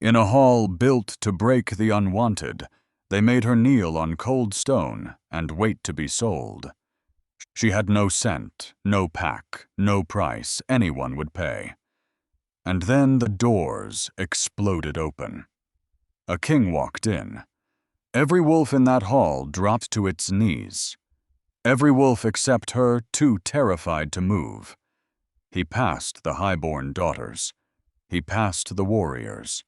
In a hall built to break the unwanted, they made her kneel on cold stone and wait to be sold. She had no scent, no pack, no price anyone would pay. And then the doors exploded open. A king walked in. Every wolf in that hall dropped to its knees. Every wolf except her, too terrified to move. He passed the high-born daughters. He passed the warriors.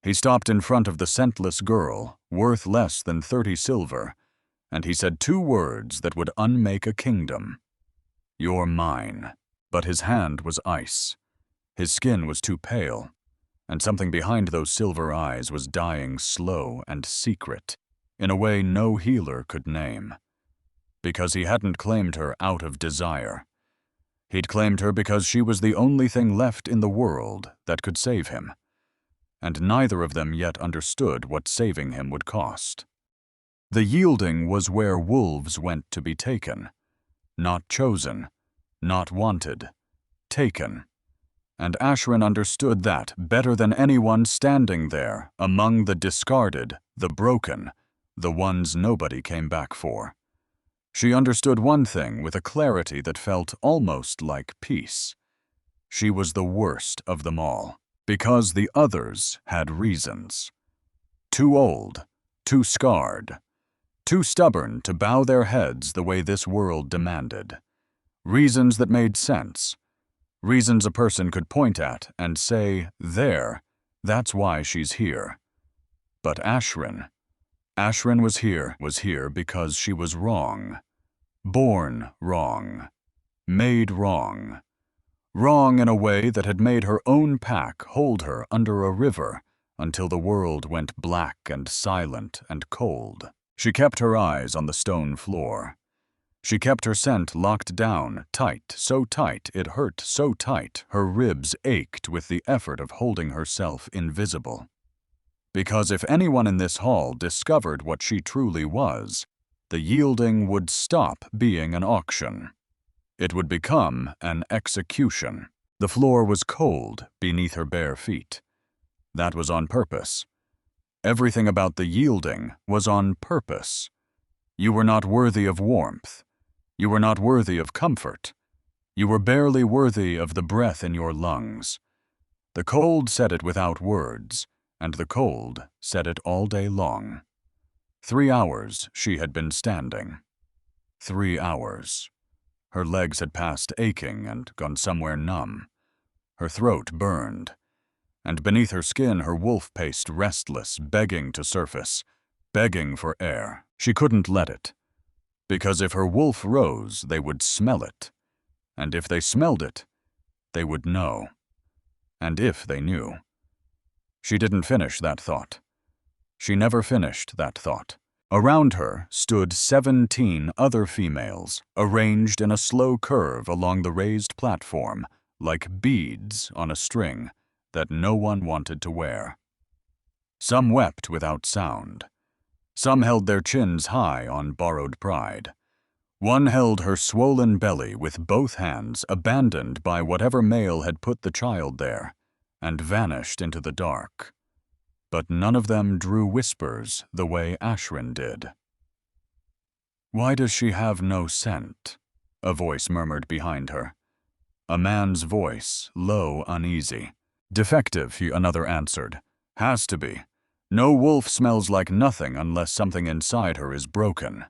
He stopped in front of the scentless girl, worth less than 30 silver, and he said 2 words that would unmake a kingdom. "You're mine." But his hand was ice. His skin was too pale, and something behind those silver eyes was dying slow and secret, in a way no healer could name. Because he hadn't claimed her out of desire. He'd claimed her because she was the only thing left in the world that could save him. And neither of them yet understood what saving him would cost. The yielding was where wolves went to be taken. Not chosen, not wanted, taken. And Ashrin understood that better than anyone standing there, among the discarded, the broken, the ones nobody came back for. She understood one thing with a clarity that felt almost like peace. She was the worst of them all, because the others had reasons. Too old, too scarred, too stubborn to bow their heads the way this world demanded. Reasons that made sense. Reasons a person could point at and say, there, that's why she's here. But Ashrin was here because she was wrong. Born wrong. Made wrong. Wrong in a way that had made her own pack hold her under a river until the world went black and silent and cold. She kept her eyes on the stone floor. She kept her scent locked down, tight, so tight it hurt so tight her ribs ached with the effort of holding herself invisible. Because if anyone in this hall discovered what she truly was, the yielding would stop being an auction. It would become an execution. The floor was cold beneath her bare feet. That was on purpose. Everything about the yielding was on purpose. You were not worthy of warmth. You were not worthy of comfort. You were barely worthy of the breath in your lungs. The cold said it without words, and the cold said it all day long. 3 hours she had been standing. 3 hours. Her legs had passed aching and gone somewhere numb. Her throat burned. And beneath her skin her wolf paced restless, begging to surface, begging for air. She couldn't let it. Because if her wolf rose, they would smell it. And if they smelled it, they would know. And if they knew. She didn't finish that thought. She never finished that thought. Around her stood 17 other females, arranged in a slow curve along the raised platform, like beads on a string that no one wanted to wear. Some wept without sound. Some held their chins high on borrowed pride. One held her swollen belly with both hands, abandoned by whatever male had put the child there, and vanished into the dark. But none of them drew whispers the way Ashrin did. "Why does she have no scent?" a voice murmured behind her. A man's voice, low, uneasy. "Defective," another answered. "Has to be. No wolf smells like nothing unless something inside her is broken."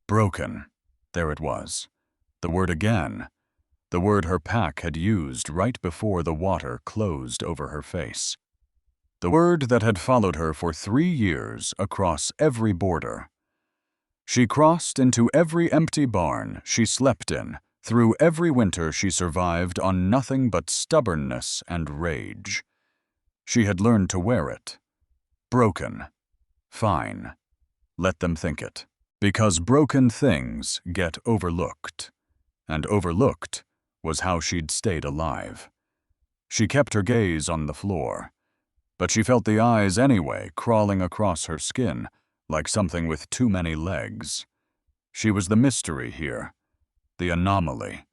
Broken. There it was. The word again. The word her pack had used right before the water closed over her face. The word that had followed her for 3 years across every border. She crossed into every empty barn she slept in, through every winter she survived on nothing but stubbornness and rage. She had learned to wear it. Broken. Fine. Let them think it. Because broken things get overlooked. And overlooked was how she'd stayed alive. She kept her gaze on the floor. But she felt the eyes anyway, crawling across her skin, like something with too many legs. She was the mystery here, the anomaly.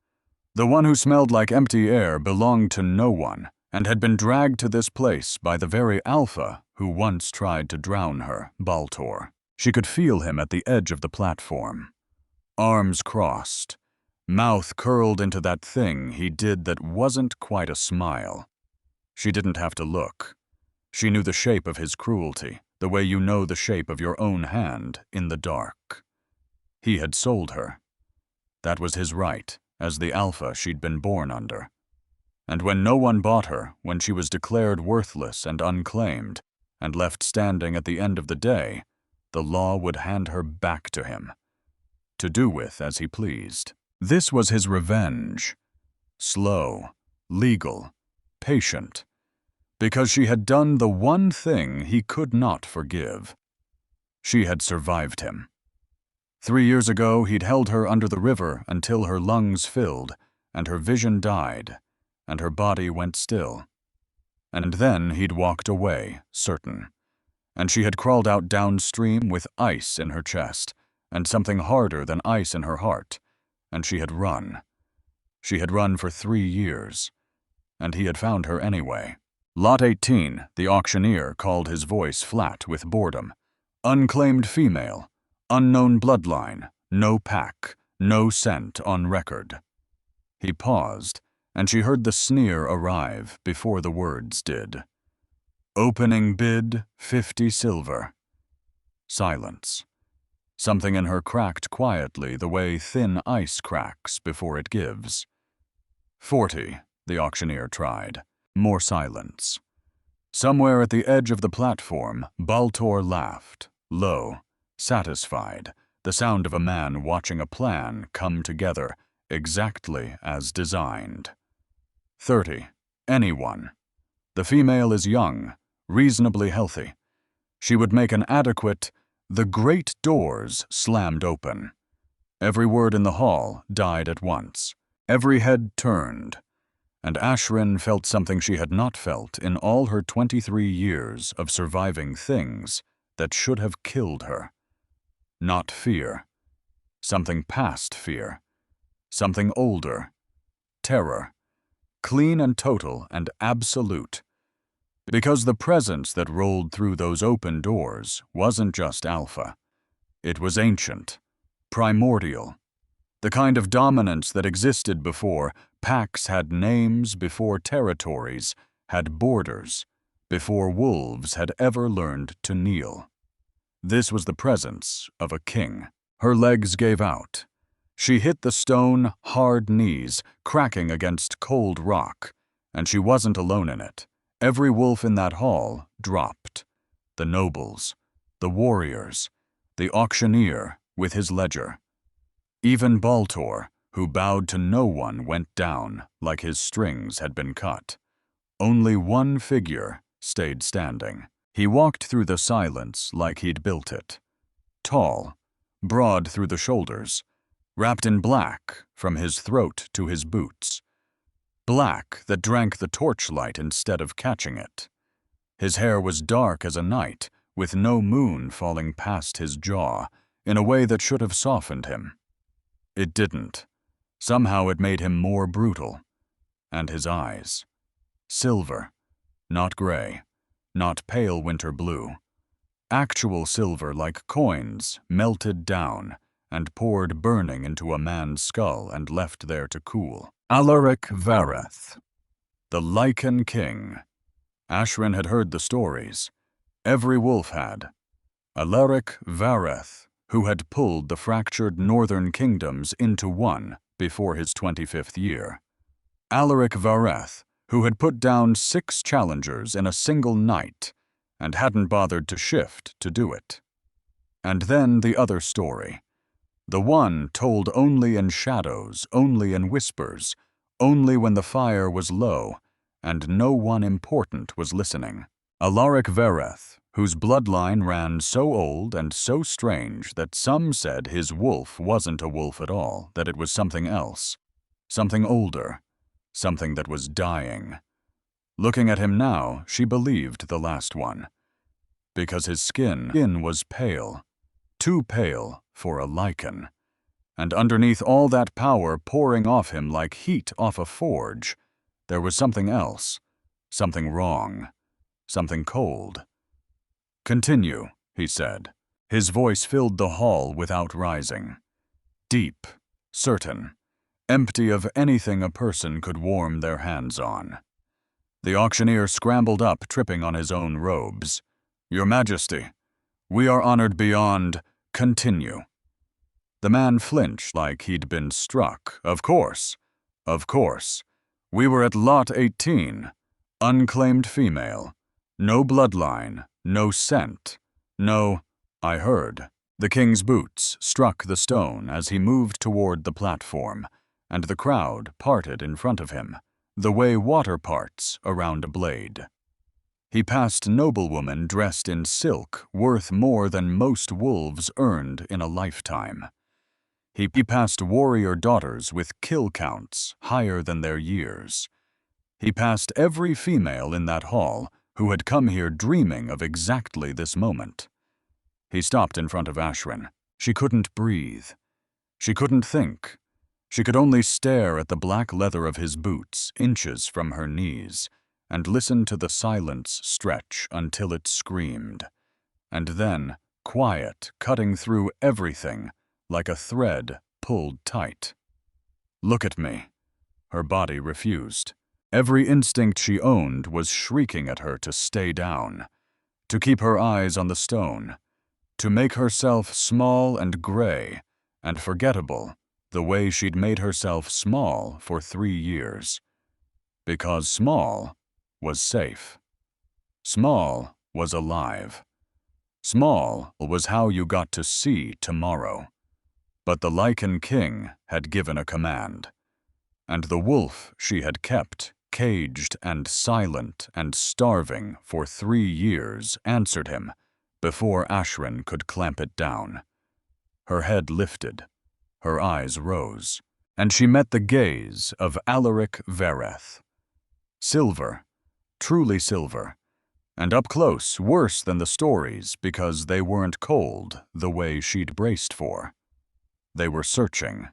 The one who smelled like empty air belonged to no one, and had been dragged to this place by the very Alpha who once tried to drown her, Baltor. She could feel him at the edge of the platform. Arms crossed, mouth curled into that thing he did that wasn't quite a smile. She didn't have to look. She knew the shape of his cruelty, the way you know the shape of your own hand in the dark. He had sold her. That was his right, as the Alpha she'd been born under. And when no one bought her, when she was declared worthless and unclaimed, and left standing at the end of the day, the law would hand her back to him, to do with as he pleased. This was his revenge. Slow, legal, patient, because she had done the one thing he could not forgive. She had survived him. 3 years ago, he'd held her under the river until her lungs filled, and her vision died, and her body went still. And then he'd walked away, certain. And she had crawled out downstream with ice in her chest, and something harder than ice in her heart, and she had run. She had run for 3 years, and he had found her anyway. Lot 18, the auctioneer called his voice flat with boredom. Unclaimed female, unknown bloodline, no pack, no scent on record. He paused, and she heard the sneer arrive before the words did. Opening bid, 50 silver. Silence. Something in her cracked quietly the way thin ice cracks before it gives. 40, the auctioneer tried. More silence. Somewhere at the edge of the platform, Baltor laughed, low, satisfied, the sound of a man watching a plan come together exactly as designed. 30, anyone. The female is young, reasonably healthy. She would make an adequate. The great doors slammed open. Every word in the hall died at once. Every head turned, and Ashrin felt something she had not felt in all her 23 years of surviving things that should have killed her. Not fear. Something past fear. Something older. Terror. Clean and total and absolute. Because the presence that rolled through those open doors wasn't just Alpha. It was ancient, primordial. The kind of dominance that existed before packs had names, before territories had borders, before wolves had ever learned to kneel. This was the presence of a king. Her legs gave out. She hit the stone, hard knees, cracking against cold rock, and she wasn't alone in it. Every wolf in that hall dropped. The nobles, the warriors, the auctioneer with his ledger. Even Baltor, who bowed to no one, went down like his strings had been cut. Only one figure stayed standing. He walked through the silence like he'd built it. Tall, broad through the shoulders, wrapped in black from his throat to his boots. Black that drank the torchlight instead of catching it. His hair was dark as a night, with no moon falling past his jaw, in a way that should have softened him. It didn't. Somehow it made him more brutal. And his eyes. Silver, not gray, not pale winter blue. Actual silver like coins melted down and poured burning into a man's skull and left there to cool. Alaric Vareth, the Lycan King. Ashrin had heard the stories. Every wolf had. Alaric Vareth, who had pulled the fractured northern kingdoms into one before his 25th year. Alaric Vareth, who had put down 6 challengers in a single night and hadn't bothered to shift to do it. And then the other story. The one told only in shadows, only in whispers, only when the fire was low and no one important was listening. Alaric Vareth, whose bloodline ran so old and so strange that some said his wolf wasn't a wolf at all, that it was something else, something older, something that was dying. Looking at him now, she believed the last one, because his skin was pale, too pale for a Lycan. And underneath all that power pouring off him like heat off a forge, there was something else, Something wrong. Something cold. "Continue," he said. His voice filled the hall without rising. Deep, certain, empty of anything a person could warm their hands on. The auctioneer scrambled up, tripping on his own robes. "Your Majesty, we are honored beyond. Continue." The man flinched like he'd been struck. Of course. We were at lot 18. Unclaimed female. No bloodline, no scent, no— I heard. The king's boots struck the stone as he moved toward the platform, and the crowd parted in front of him, the way water parts around a blade. He passed noblewomen dressed in silk worth more than most wolves earned in a lifetime. He passed warrior daughters with kill counts higher than their years. He passed every female in that hall who had come here dreaming of exactly this moment. He stopped in front of Ashrin. She couldn't breathe. She couldn't think. She could only stare at the black leather of his boots inches from her knees and listen to the silence stretch until it screamed. And then, quiet, cutting through everything like a thread pulled tight. "Look at me." Her body refused. Every instinct she owned was shrieking at her to stay down, to keep her eyes on the stone, to make herself small and gray and forgettable the way she'd made herself small for 3 years. Because small was safe. Small was alive. Small was how you got to see tomorrow. But the Lycan King had given a command, and the wolf she had kept, caged and silent and starving for 3 years, answered him before Ashrin could clamp it down. Her head lifted, her eyes rose, and she met the gaze of Alaric Vereth. Silver, truly silver, and up close worse than the stories because they weren't cold the way she'd braced for. They were searching,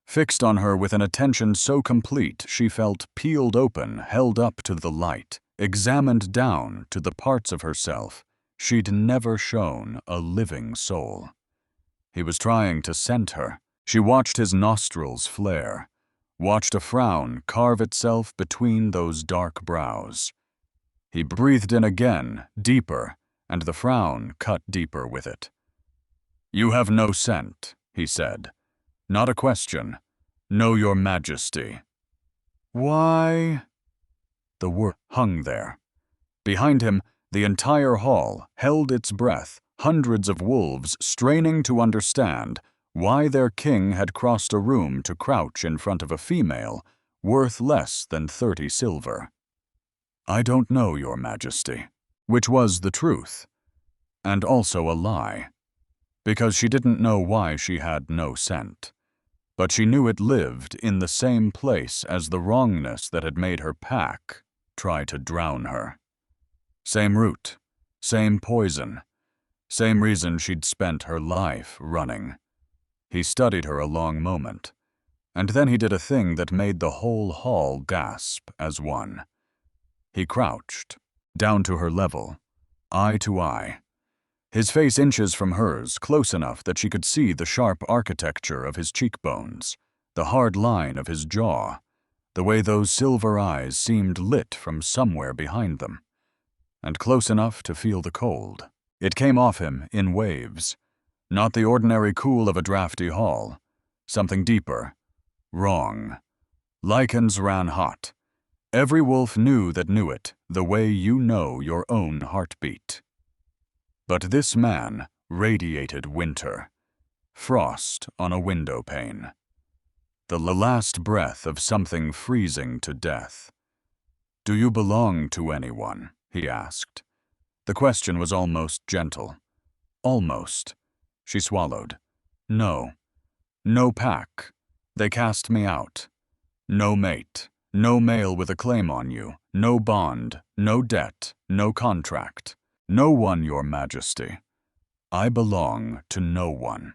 fixed on her with an attention so complete she felt peeled open, held up to the light, examined down to the parts of herself she'd never shown a living soul. He was trying to scent her. She watched his nostrils flare, watched a frown carve itself between those dark brows. He breathed in again, deeper, and the frown cut deeper with it. "You have no scent," he said. "Not a question. No, Your Majesty." "Why?" The word hung there. Behind him, the entire hall held its breath, hundreds of wolves straining to understand why their king had crossed a room to crouch in front of a female worth less than 30 silver. "I don't know, Your Majesty," which was the truth, and also a lie, because she didn't know why she had no scent. But she knew it lived in the same place as the wrongness that had made her pack try to drown her. Same root, same poison, same reason she'd spent her life running. He studied her a long moment, and then he did a thing that made the whole hall gasp as one. He crouched, down to her level, eye to eye. His face inches from hers, close enough that she could see the sharp architecture of his cheekbones, the hard line of his jaw, the way those silver eyes seemed lit from somewhere behind them, and close enough to feel the cold. It came off him in waves, not the ordinary cool of a drafty hall, something deeper, wrong. Lycans ran hot. Every wolf knew that knew it, the way you know your own heartbeat. But this man radiated winter, frost on a window pane, the last breath of something freezing to death. "Do you belong to anyone?" he asked. The question was almost gentle. Almost. She swallowed. "No. No pack. They cast me out. No mate. No male with a claim on you. No bond. No debt. No contract. No one, Your Majesty. I belong to no one."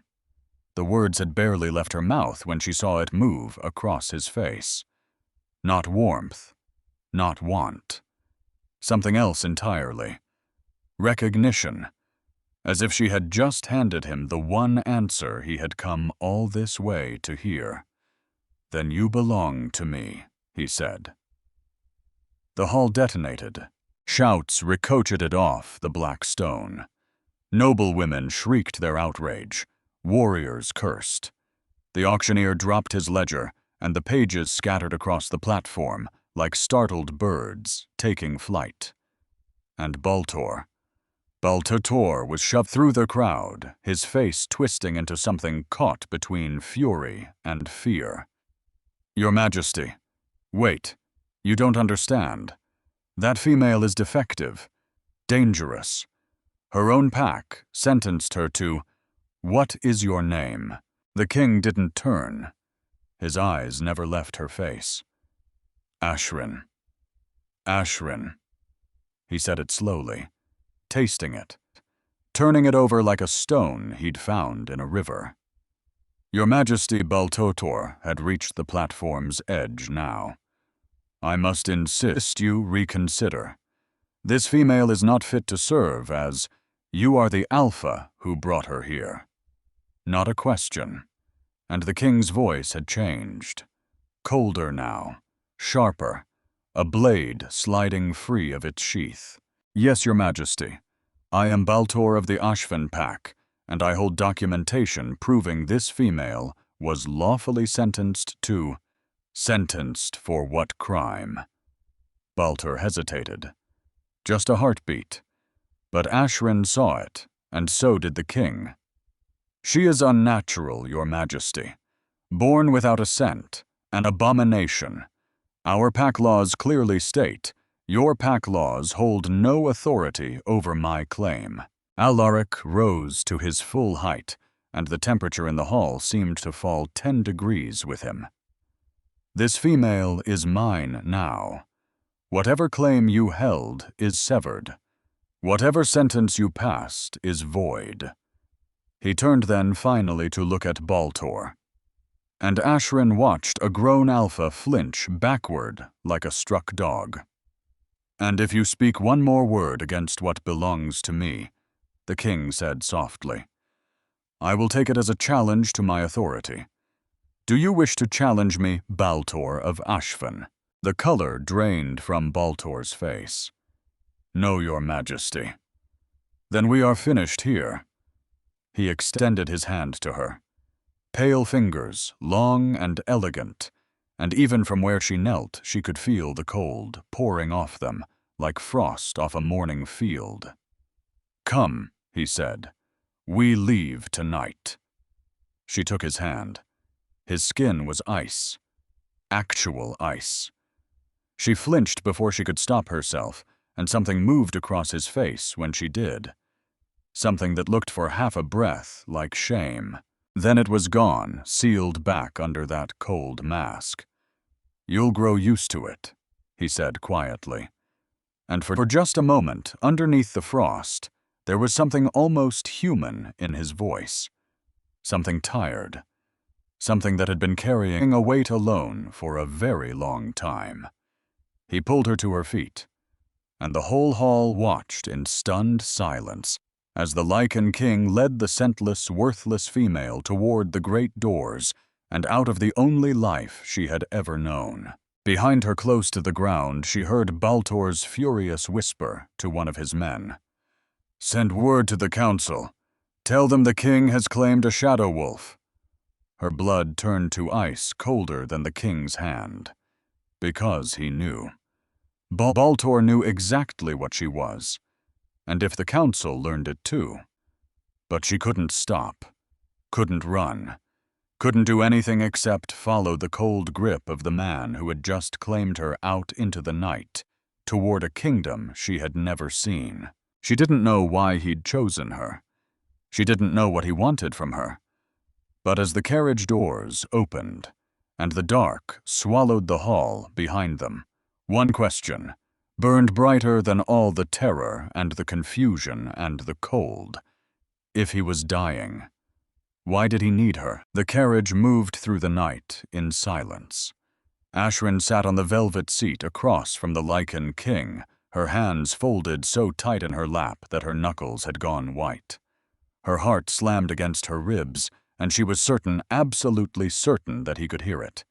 The words had barely left her mouth when she saw it move across his face. Not warmth. Not want. Something else entirely. Recognition. As if she had just handed him the one answer he had come all this way to hear. "Then you belong to me," he said. The hall detonated. Shouts ricocheted off the black stone. Noblewomen shrieked their outrage. Warriors cursed. The auctioneer dropped his ledger, and the pages scattered across the platform like startled birds taking flight. And Baltor was shoved through the crowd, his face twisting into something caught between fury and fear. "Your Majesty, wait, you don't understand. That female is defective, dangerous. Her own pack sentenced her to, 'What is your name?'" The king didn't turn. His eyes never left her face. "Ashrin. Ashrin." He said it slowly, tasting it, turning it over like a stone he'd found in a river. "Your Majesty." Baltor had reached the platform's edge now. "I must insist you reconsider. This female is not fit to serve as you are the alpha who brought her here." Not a question. And the king's voice had changed. Colder now, sharper, a blade sliding free of its sheath. "Yes, Your Majesty. I am Baltor of the Ashvin pack, and I hold documentation proving this female was lawfully sentenced to..." "Sentenced for what crime?" Baltor hesitated. Just a heartbeat. But Ashrin saw it, and so did the king. "She is unnatural, Your Majesty. Born without a scent, an abomination. Our pack laws clearly state, your pack laws hold no authority over my claim." Alaric rose to his full height, and the temperature in the hall seemed to fall 10 degrees with him. "This female is mine now. Whatever claim you held is severed. Whatever sentence you passed is void." He turned then finally to look at Baltor. And Ashrin watched a grown alpha flinch backward like a struck dog. "And if you speak one more word against what belongs to me," the king said softly, "I will take it as a challenge to my authority. Do you wish to challenge me, Baltor of Ashvin?" The color drained from Baltor's face. "No, Your Majesty." "Then we are finished here." He extended his hand to her. Pale fingers, long and elegant, and even from where she knelt she could feel the cold pouring off them like frost off a morning field. "Come," he said, "we leave tonight." She took his hand. His skin was ice. Actual ice. She flinched before she could stop herself, and something moved across his face when she did. Something that looked for half a breath like shame. Then it was gone, sealed back under that cold mask. "You'll grow used to it," he said quietly. And for just a moment, underneath the frost, there was something almost human in his voice. Something tired. Something that had been carrying a weight alone for a very long time. He pulled her to her feet, and the whole hall watched in stunned silence as the Lycan king led the scentless, worthless female toward the great doors and out of the only life she had ever known. Behind her, close to the ground, she heard Baltor's furious whisper to one of his men. "Send word to the council. Tell them the king has claimed a shadow wolf." Her blood turned to ice colder than the king's hand. Because he knew. Baltor knew exactly what she was. And if the council learned it too. But she couldn't stop, couldn't run, couldn't do anything except follow the cold grip of the man who had just claimed her out into the night, toward a kingdom she had never seen. She didn't know why he'd chosen her. She didn't know what he wanted from her. But as the carriage doors opened, and the dark swallowed the hall behind them, one question burned brighter than all the terror and the confusion and the cold. If he was dying, why did he need her? The carriage moved through the night in silence. Ashrin sat on the velvet seat across from the Lycan king, her hands folded so tight in her lap that her knuckles had gone white. Her heart slammed against her ribs, and she was certain, absolutely certain, that he could hear it.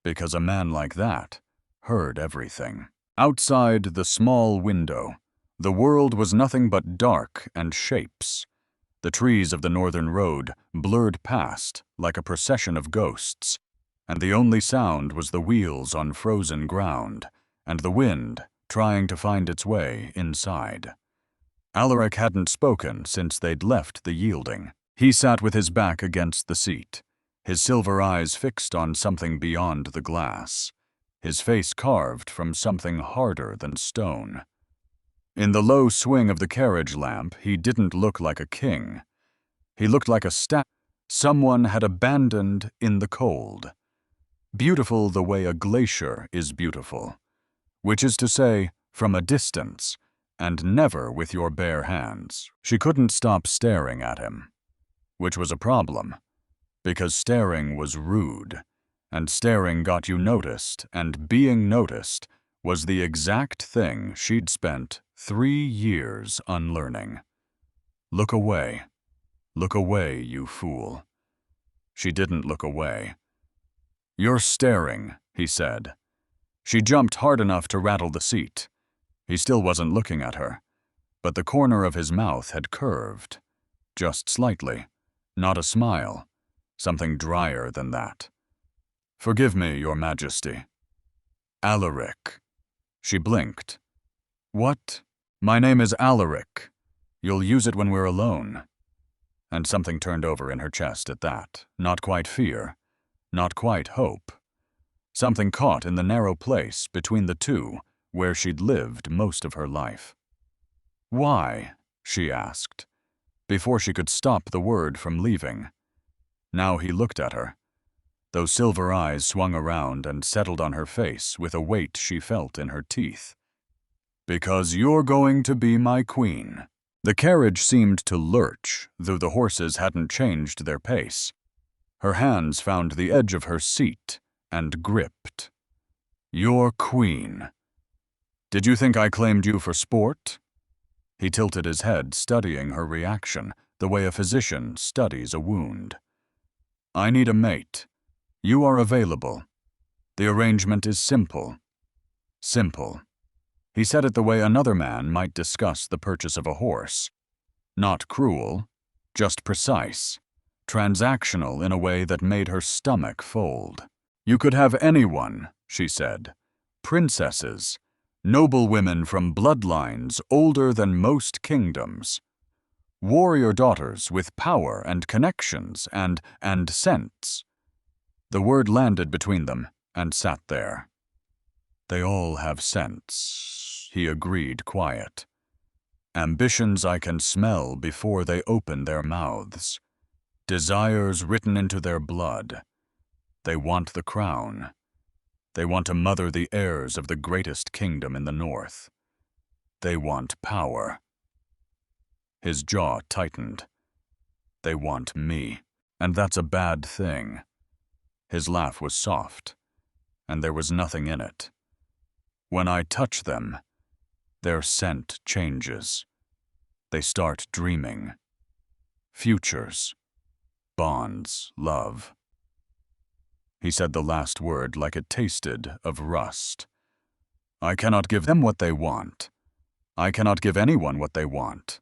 Because a man like that heard everything. Outside the small window, the world was nothing but dark and shapes. The trees of the northern road blurred past like a procession of ghosts, and the only sound was the wheels on frozen ground and the wind trying to find its way inside. Alaric hadn't spoken since they'd left the yielding. He sat with his back against the seat, his silver eyes fixed on something beyond the glass, his face carved from something harder than stone. In the low swing of the carriage lamp, he didn't look like a king. He looked like a statue someone had abandoned in the cold. Beautiful the way a glacier is beautiful, which is to say, from a distance, and never with your bare hands. She couldn't stop staring at him, which was a problem, because staring was rude, and staring got you noticed, and being noticed was the exact thing she'd spent 3 years unlearning. Look away, you fool. She didn't look away. You're staring, he said. She jumped hard enough to rattle the seat. He still wasn't looking at her, but the corner of his mouth had curved, just slightly, not a smile, something drier than that. Forgive me, Your Majesty. Alaric. She blinked. What? My name is Alaric. You'll use it when we're alone. And something turned over in her chest at that. Not quite fear, not quite hope. Something caught in the narrow place between the two where she'd lived most of her life. Why? She asked, before she could stop the word from leaving. Now he looked at her. Those silver eyes swung around and settled on her face with a weight she felt in her teeth. Because you're going to be my queen. The carriage seemed to lurch, though the horses hadn't changed their pace. Her hands found the edge of her seat and gripped. Your queen. Did you think I claimed you for sport? He tilted his head, studying her reaction, the way a physician studies a wound. I need a mate. You are available. The arrangement is simple. Simple. He said it the way another man might discuss the purchase of a horse. Not cruel, just precise. Transactional in a way that made her stomach fold. You could have anyone, she said. Princesses. Noble women from bloodlines older than most kingdoms. Warrior daughters with power and connections and sense. The word landed between them and sat there. They all have sense, he agreed, quiet. Ambitions I can smell before they open their mouths. Desires written into their blood. They want the crown. They want to mother the heirs of the greatest kingdom in the north. They want power. His jaw tightened. They want me, and that's a bad thing. His laugh was soft, and there was nothing in it. When I touch them, their scent changes. They start dreaming. Futures, bonds, love. He said the last word like it tasted of rust. I cannot give them what they want. I cannot give anyone what they want.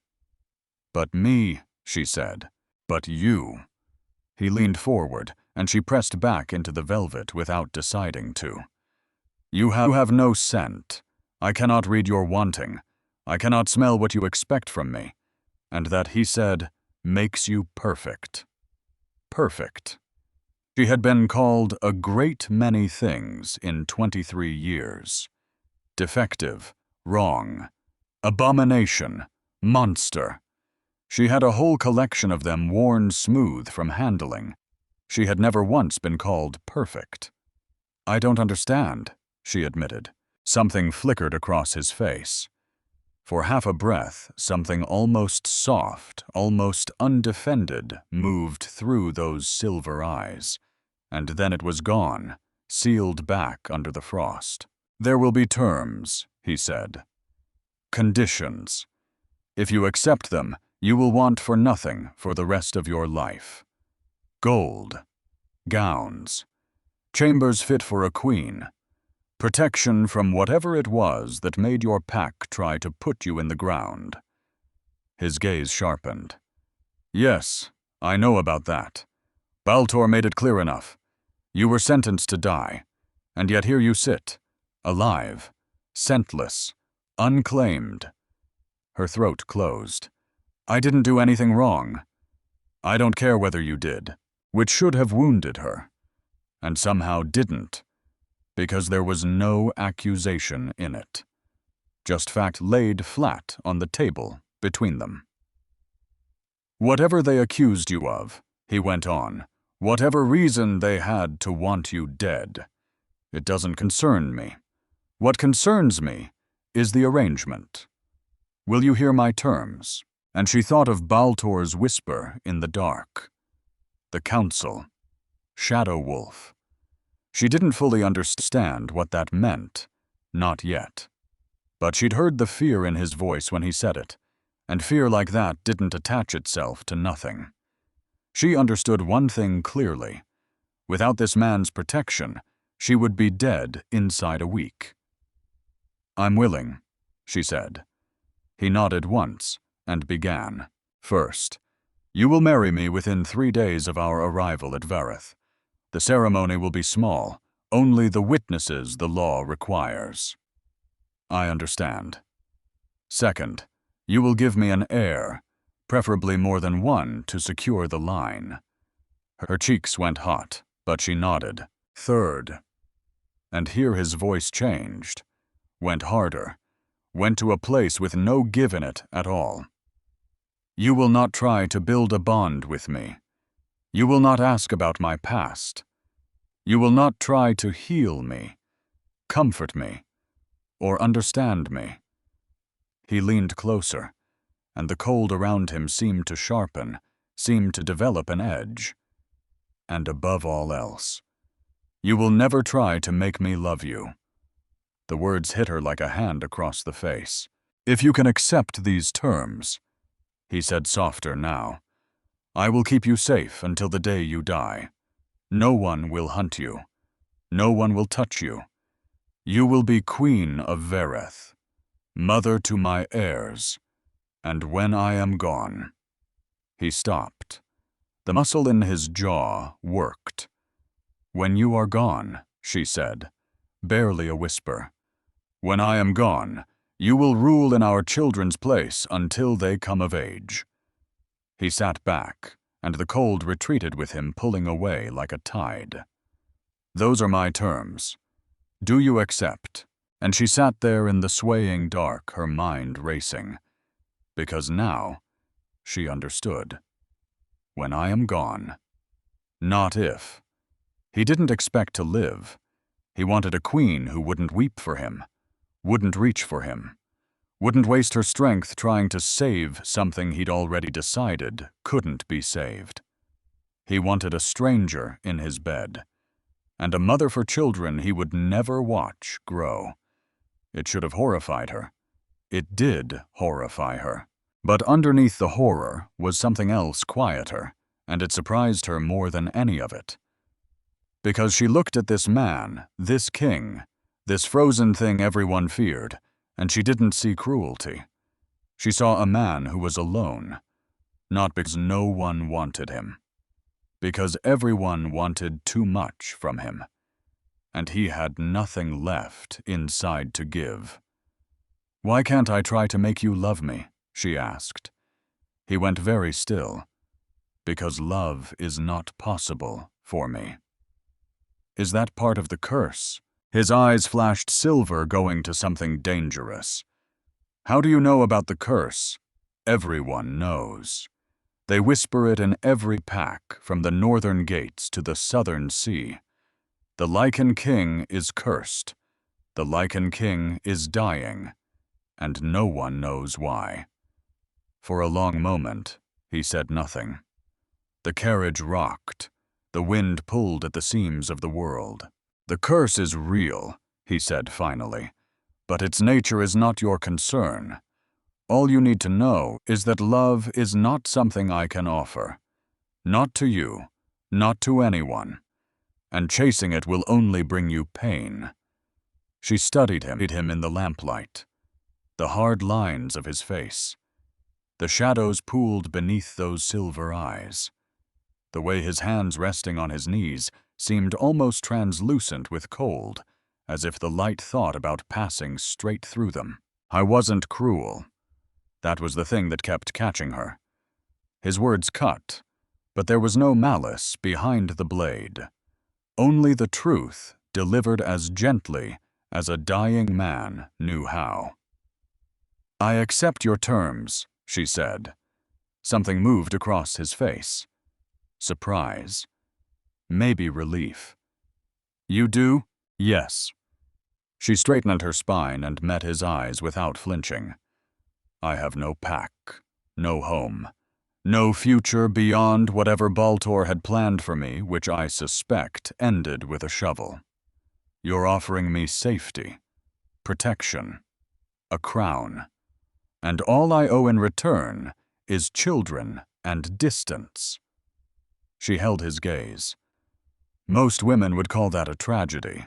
But me, she said. But you. He leaned forward, and she pressed back into the velvet without deciding to. You have no scent. I cannot read your wanting. I cannot smell what you expect from me. And that, he said, makes you perfect. Perfect. She had been called a great many things in 23 years. Defective, wrong, abomination, monster. She had a whole collection of them worn smooth from handling. She had never once been called perfect. I don't understand, she admitted. Something flickered across his face. For half a breath, something almost soft, almost undefended, moved through those silver eyes. And then it was gone, sealed back under the frost. There will be terms, he said. Conditions. If you accept them, you will want for nothing for the rest of your life. Gold. Gowns. Chambers fit for a queen. Protection from whatever it was that made your pack try to put you in the ground. His gaze sharpened. Yes, I know about that. Baltor made it clear enough. You were sentenced to die, and yet here you sit, alive, scentless, unclaimed. Her throat closed. I didn't do anything wrong. I don't care whether you did, which should have wounded her, and somehow didn't, because there was no accusation in it. Just fact laid flat on the table between them. Whatever they accused you of, he went on, whatever reason they had to want you dead, it doesn't concern me. What concerns me is the arrangement. Will you hear my terms? And she thought of Baltor's whisper in the dark. The council. Shadow Wolf. She didn't fully understand what that meant, not yet. But she'd heard the fear in his voice when he said it, and fear like that didn't attach itself to nothing. She understood one thing clearly. Without this man's protection, she would be dead inside a week. I'm willing, she said. He nodded once and began. First, you will marry me within 3 days of our arrival at Vareth. The ceremony will be small, only the witnesses the law requires. I understand. Second, you will give me an heir, preferably more than one to secure the line. Her cheeks went hot, but she nodded. Third, and here his voice changed, went harder, went to a place with no give in it at all. You will not try to build a bond with me. You will not ask about my past. You will not try to heal me, comfort me, or understand me. He leaned closer, and the cold around him seemed to sharpen, seemed to develop an edge. And above all else, you will never try to make me love you. The words hit her like a hand across the face. If you can accept these terms, he said softer now, I will keep you safe until the day you die. No one will hunt you. No one will touch you. You will be queen of Vareth, mother to my heirs, and when I am gone. He stopped. The muscle in his jaw worked. When you are gone, she said, barely a whisper. When I am gone, you will rule in our children's place until they come of age. He sat back, and the cold retreated with him, pulling away like a tide. Those are my terms. Do you accept? And she sat there in the swaying dark, her mind racing. Because now, she understood. When I am gone. Not if. He didn't expect to live. He wanted a queen who wouldn't weep for him, wouldn't reach for him, wouldn't waste her strength trying to save something he'd already decided couldn't be saved. He wanted a stranger in his bed, and a mother for children he would never watch grow. It should have horrified her. It did horrify her. But underneath the horror was something else quieter, and it surprised her more than any of it. Because she looked at this man, this king, this frozen thing everyone feared, and she didn't see cruelty. She saw a man who was alone, not because no one wanted him, because everyone wanted too much from him, and he had nothing left inside to give. Why can't I try to make you love me? She asked. He went very still. Because love is not possible for me. Is that part of the curse? His eyes flashed silver, going to something dangerous. How do you know about the curse? Everyone knows. They whisper it in every pack, from the northern gates to the southern sea. The Lycan King is cursed. The Lycan King is dying, and no one knows why. For a long moment, he said nothing. The carriage rocked. The wind pulled at the seams of the world. The curse is real, he said finally, but its nature is not your concern. All you need to know is that love is not something I can offer. Not to you, not to anyone. And chasing it will only bring you pain." She studied him in the lamplight, the hard lines of his face, the shadows pooled beneath those silver eyes. The way his hands resting on his knees seemed almost translucent with cold, as if the light thought about passing straight through them. "I wasn't cruel." That was the thing that kept catching her. His words cut, but there was no malice behind the blade. Only the truth, delivered as gently as a dying man knew how. "I accept your terms," she said. Something moved across his face. Surprise. Maybe relief. "You do?" "Yes." She straightened her spine and met his eyes without flinching. "I have no pack, no home, no future beyond whatever Baltor had planned for me, which I suspect ended with a shovel. You're offering me safety, protection, a crown, and all I owe in return is children and distance." She held his gaze. "Most women would call that a tragedy.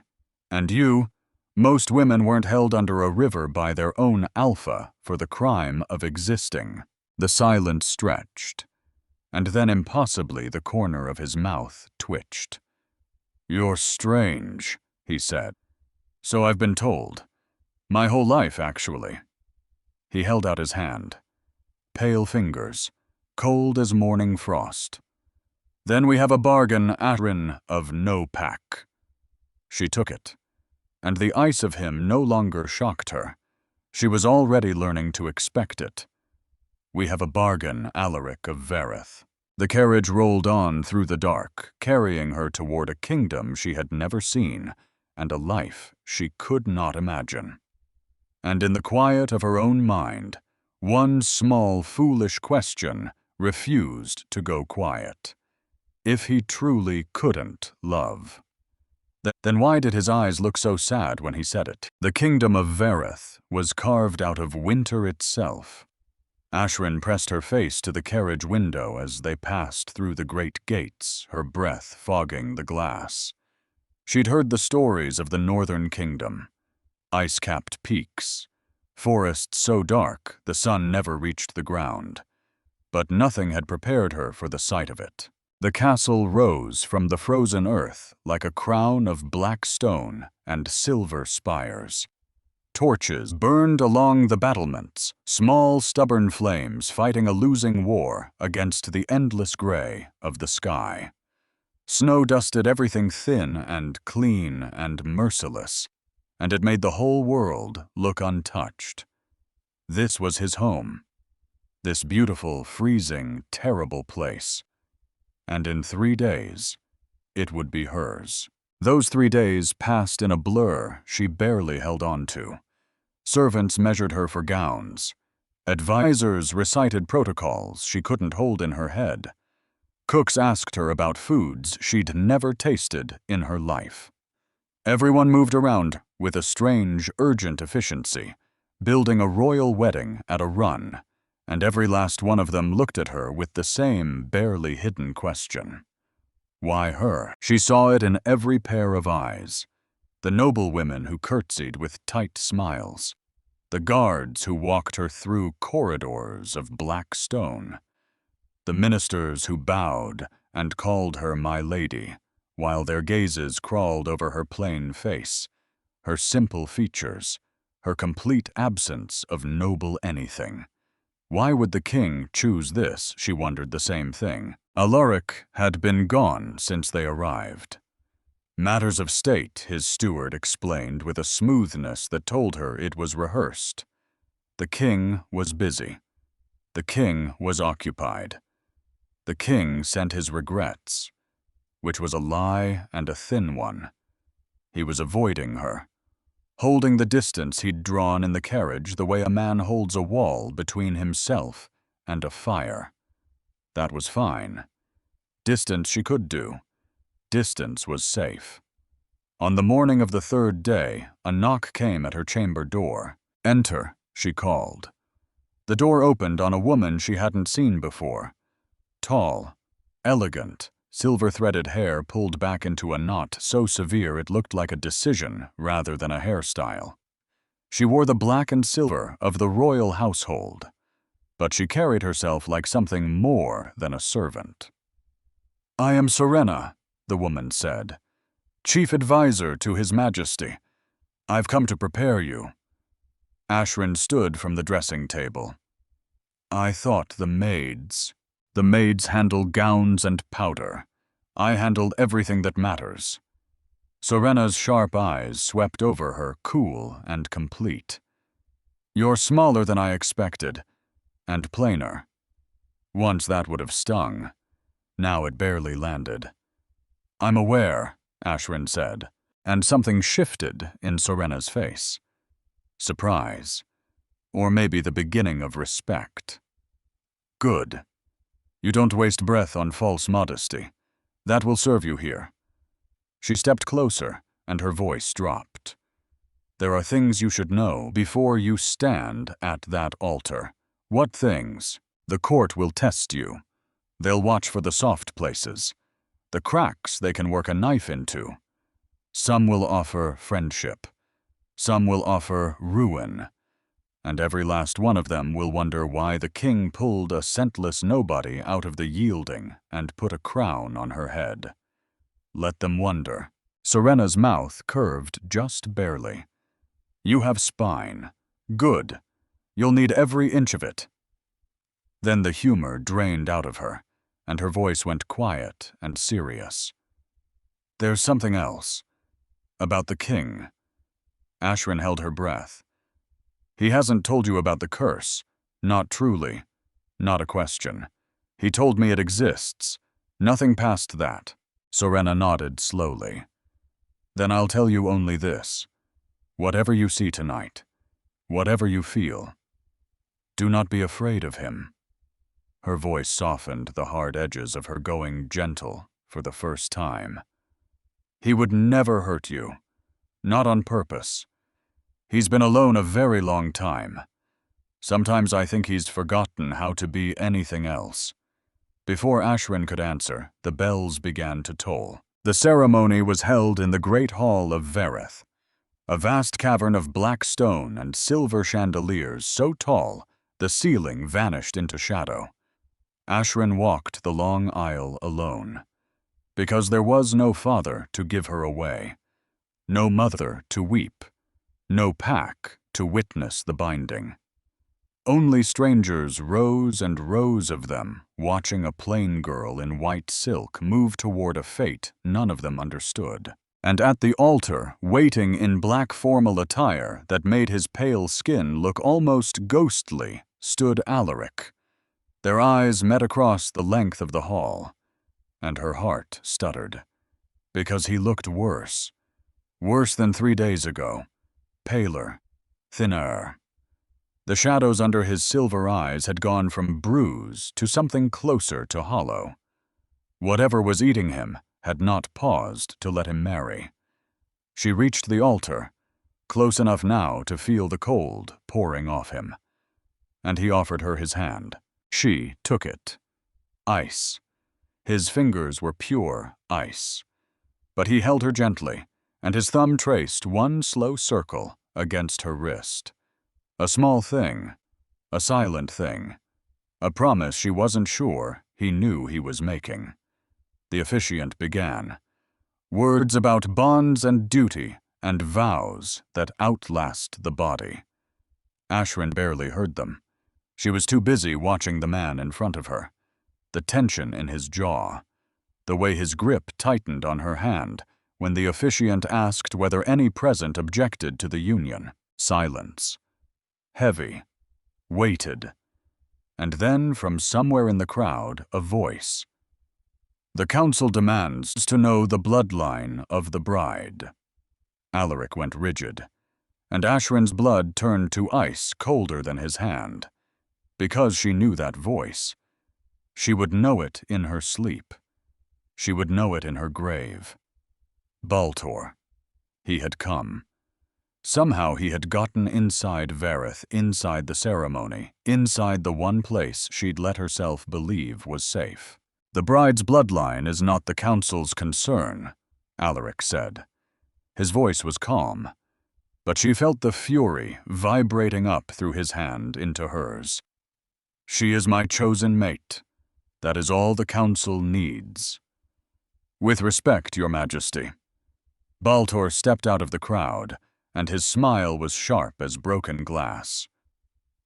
And you, most women weren't held under a river by their own alpha for the crime of existing." The silence stretched, and then impossibly the corner of his mouth twitched. "You're strange," he said. "So I've been told. My whole life, actually." He held out his hand. Pale fingers, cold as morning frost. "Then we have a bargain, Ashrin of no pack." She took it, and the ice of him no longer shocked her. She was already learning to expect it. "We have a bargain, Alaric of Verith." The carriage rolled on through the dark, carrying her toward a kingdom she had never seen, and a life she could not imagine. And in the quiet of her own mind, one small, foolish question refused to go quiet. If he truly couldn't love, then why did his eyes look so sad when he said it? The kingdom of Verith was carved out of winter itself. Ashrin pressed her face to the carriage window as they passed through the great gates, her breath fogging the glass. She'd heard the stories of the northern kingdom. Ice-capped peaks, forests so dark the sun never reached the ground. But nothing had prepared her for the sight of it. The castle rose from the frozen earth like a crown of black stone and silver spires. Torches burned along the battlements, small stubborn flames fighting a losing war against the endless gray of the sky. Snow dusted everything thin and clean and merciless, and it made the whole world look untouched. This was his home, this beautiful, freezing, terrible place. And in 3 days, it would be hers. Those 3 days passed in a blur she barely held on to. Servants measured her for gowns. Advisors recited protocols she couldn't hold in her head. Cooks asked her about foods she'd never tasted in her life. Everyone moved around with a strange, urgent efficiency, building a royal wedding at a run, and every last one of them looked at her with the same barely hidden question. Why her? She saw it in every pair of eyes. The noble women who curtsied with tight smiles, the guards who walked her through corridors of black stone, the ministers who bowed and called her my lady, while their gazes crawled over her plain face, her simple features, her complete absence of noble anything. Why would the king choose this? She wondered the same thing. Alaric had been gone since they arrived. Matters of state, his steward explained with a smoothness that told her it was rehearsed. The king was busy. The king was occupied. The king sent his regrets, which was a lie and a thin one. He was avoiding her, holding the distance he'd drawn in the carriage the way a man holds a wall between himself and a fire. That was fine. Distance she could do. Distance was safe. On the morning of the third day, a knock came at her chamber door. "Enter," she called. The door opened on a woman she hadn't seen before. Tall, elegant, silver-threaded hair pulled back into a knot so severe it looked like a decision rather than a hairstyle. She wore the black and silver of the royal household, but she carried herself like something more than a servant. "I am Serena," the woman said, "Chief Advisor to His Majesty. I've come to prepare you." Ashwin stood from the dressing table. "I thought the maids handle gowns and powder. I handled everything that matters." Serena's sharp eyes swept over her, cool and complete. "You're smaller than I expected, and plainer." Once that would have stung. Now it barely landed. "I'm aware," Ashwin said, and something shifted in Serena's face. Surprise. Or maybe the beginning of respect. "Good. You don't waste breath on false modesty. That will serve you here." She stepped closer, and her voice dropped. "There are things you should know before you stand at that altar." "What things?" "The court will test you. They'll watch for the soft places, the cracks they can work a knife into. Some will offer friendship. Some will offer ruin. And every last one of them will wonder why the king pulled a scentless nobody out of the yielding and put a crown on her head. Let them wonder." Serena's mouth curved just barely. "You have spine. Good. You'll need every inch of it." Then the humor drained out of her, and her voice went quiet and serious. "There's something else. About the king." Ashwin held her breath. "He hasn't told you about the curse. Not truly. Not a question. He told me it exists. Nothing past that." Serena nodded slowly. "Then I'll tell you only this. Whatever you see tonight, whatever you feel, do not be afraid of him." Her voice softened the hard edges of her going gentle for the first time. "He would never hurt you. Not on purpose. He's been alone a very long time. Sometimes I think he's forgotten how to be anything else." Before Ashwin could answer, the bells began to toll. The ceremony was held in the great hall of Verith, a vast cavern of black stone and silver chandeliers so tall the ceiling vanished into shadow. Ashwin walked the long aisle alone, because there was no father to give her away, no mother to weep, no pack to witness the binding. Only strangers, rows and rows of them, watching a plain girl in white silk move toward a fate none of them understood. And at the altar, waiting in black formal attire that made his pale skin look almost ghostly, stood Alaric. Their eyes met across the length of the hall, and her heart stuttered, because he looked worse. Worse than 3 days ago. Paler, thinner. The shadows under his silver eyes had gone from bruise to something closer to hollow. Whatever was eating him had not paused to let him marry. She reached the altar, close enough now to feel the cold pouring off him. And he offered her his hand. She took it. Ice. His fingers were pure ice. But he held her gently, and his thumb traced one slow circle against her wrist. A small thing, a silent thing, a promise she wasn't sure he knew he was making. The officiant began. Words about bonds and duty and vows that outlast the body. Ashwin barely heard them. She was too busy watching the man in front of her. The tension in his jaw, the way his grip tightened on her hand when the officiant asked whether any present objected to the union. Silence. Heavy, weighted, and then from somewhere in the crowd, a voice. The council demands to know the bloodline of the bride. Alaric went rigid, and Ashwin's blood turned to ice colder than his hand. Because she knew that voice. She would know it in her sleep. She would know it in her grave. Baltor. He had come. Somehow he had gotten inside Vareth, inside the ceremony, inside the one place she'd let herself believe was safe. "The bride's bloodline is not the council's concern," Alaric said. His voice was calm, but she felt the fury vibrating up through his hand into hers. "She is my chosen mate. That is all the council needs." "With respect, Your Majesty." Baltor stepped out of the crowd, and his smile was sharp as broken glass.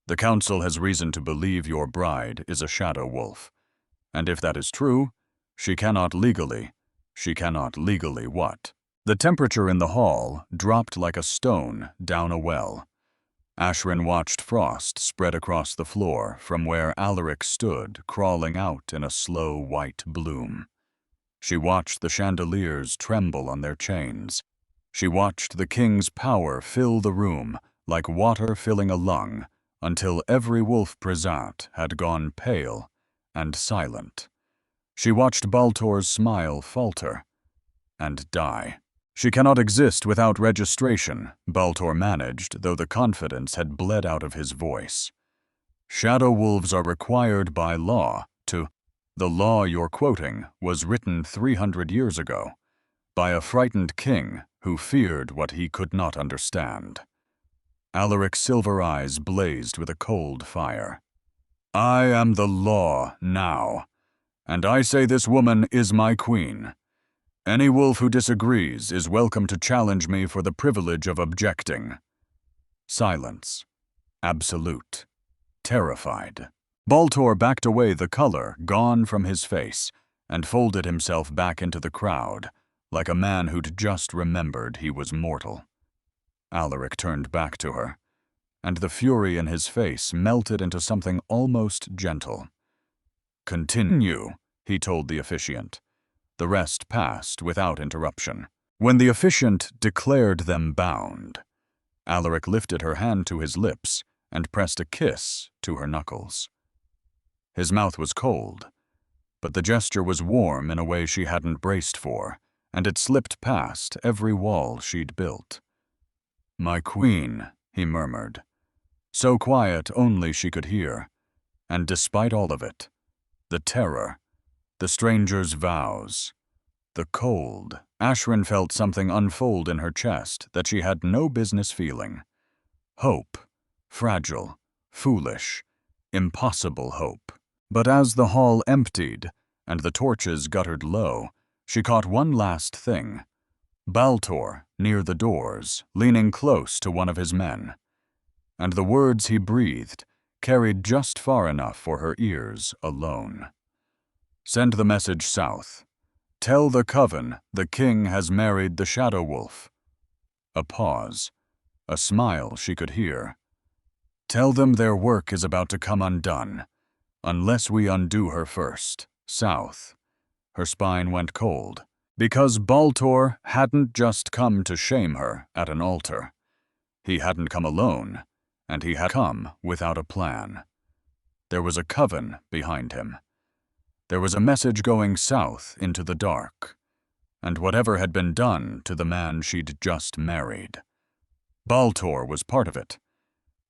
"The council has reason to believe your bride is a shadow wolf. And if that is true, she cannot legally what?" The temperature in the hall dropped like a stone down a well. Ashrin watched frost spread across the floor from where Alaric stood, crawling out in a slow white bloom. She watched the chandeliers tremble on their chains. She watched the king's power fill the room like water filling a lung until every wolf present had gone pale and silent. She watched Baltor's smile falter and die. "She cannot exist without registration," Baltor managed, though the confidence had bled out of his voice. "Shadow wolves are required by law to—" "The law you're quoting was written 300 years ago, by a frightened king who feared what he could not understand." Alaric's silver eyes blazed with a cold fire. "I am the law now, and I say this woman is my queen. Any wolf who disagrees is welcome to challenge me for the privilege of objecting." Silence. Absolute. Terrified. Baltor backed away, the color gone from his face, and folded himself back into the crowd, like a man who'd just remembered he was mortal. Alaric turned back to her, and the fury in his face melted into something almost gentle. "Continue," he told the officiant. The rest passed without interruption. When the officiant declared them bound, Alaric lifted her hand to his lips and pressed a kiss to her knuckles. His mouth was cold, but the gesture was warm in a way she hadn't braced for, and it slipped past every wall she'd built. "My queen," he murmured, so quiet only she could hear, and despite all of it, the terror, the stranger's vows, the cold, Ashrin felt something unfold in her chest that she had no business feeling. Hope. Fragile. Foolish. Impossible hope. But as the hall emptied, and the torches guttered low, she caught one last thing. Baltor, near the doors, leaning close to one of his men. And the words he breathed carried just far enough for her ears alone. "Send the message south. Tell the coven the king has married the shadow wolf." A pause. A smile she could hear. "Tell them their work is about to come undone, unless we undo her first. South." Her spine went cold, because Baltor hadn't just come to shame her at an altar. He hadn't come alone, and he had come without a plan. There was a coven behind him. There was a message going south into the dark, and whatever had been done to the man she'd just married. Baltor was part of it.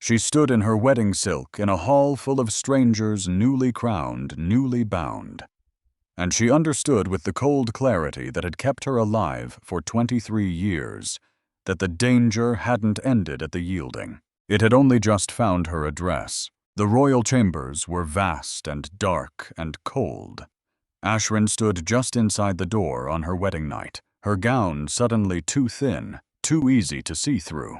She stood in her wedding silk in a hall full of strangers newly crowned, newly bound, and she understood with the cold clarity that had kept her alive for 23 years that the danger hadn't ended at the yielding. It had only just found her address. The royal chambers were vast and dark and cold. Ashrin stood just inside the door on her wedding night, her gown suddenly too thin, too easy to see through.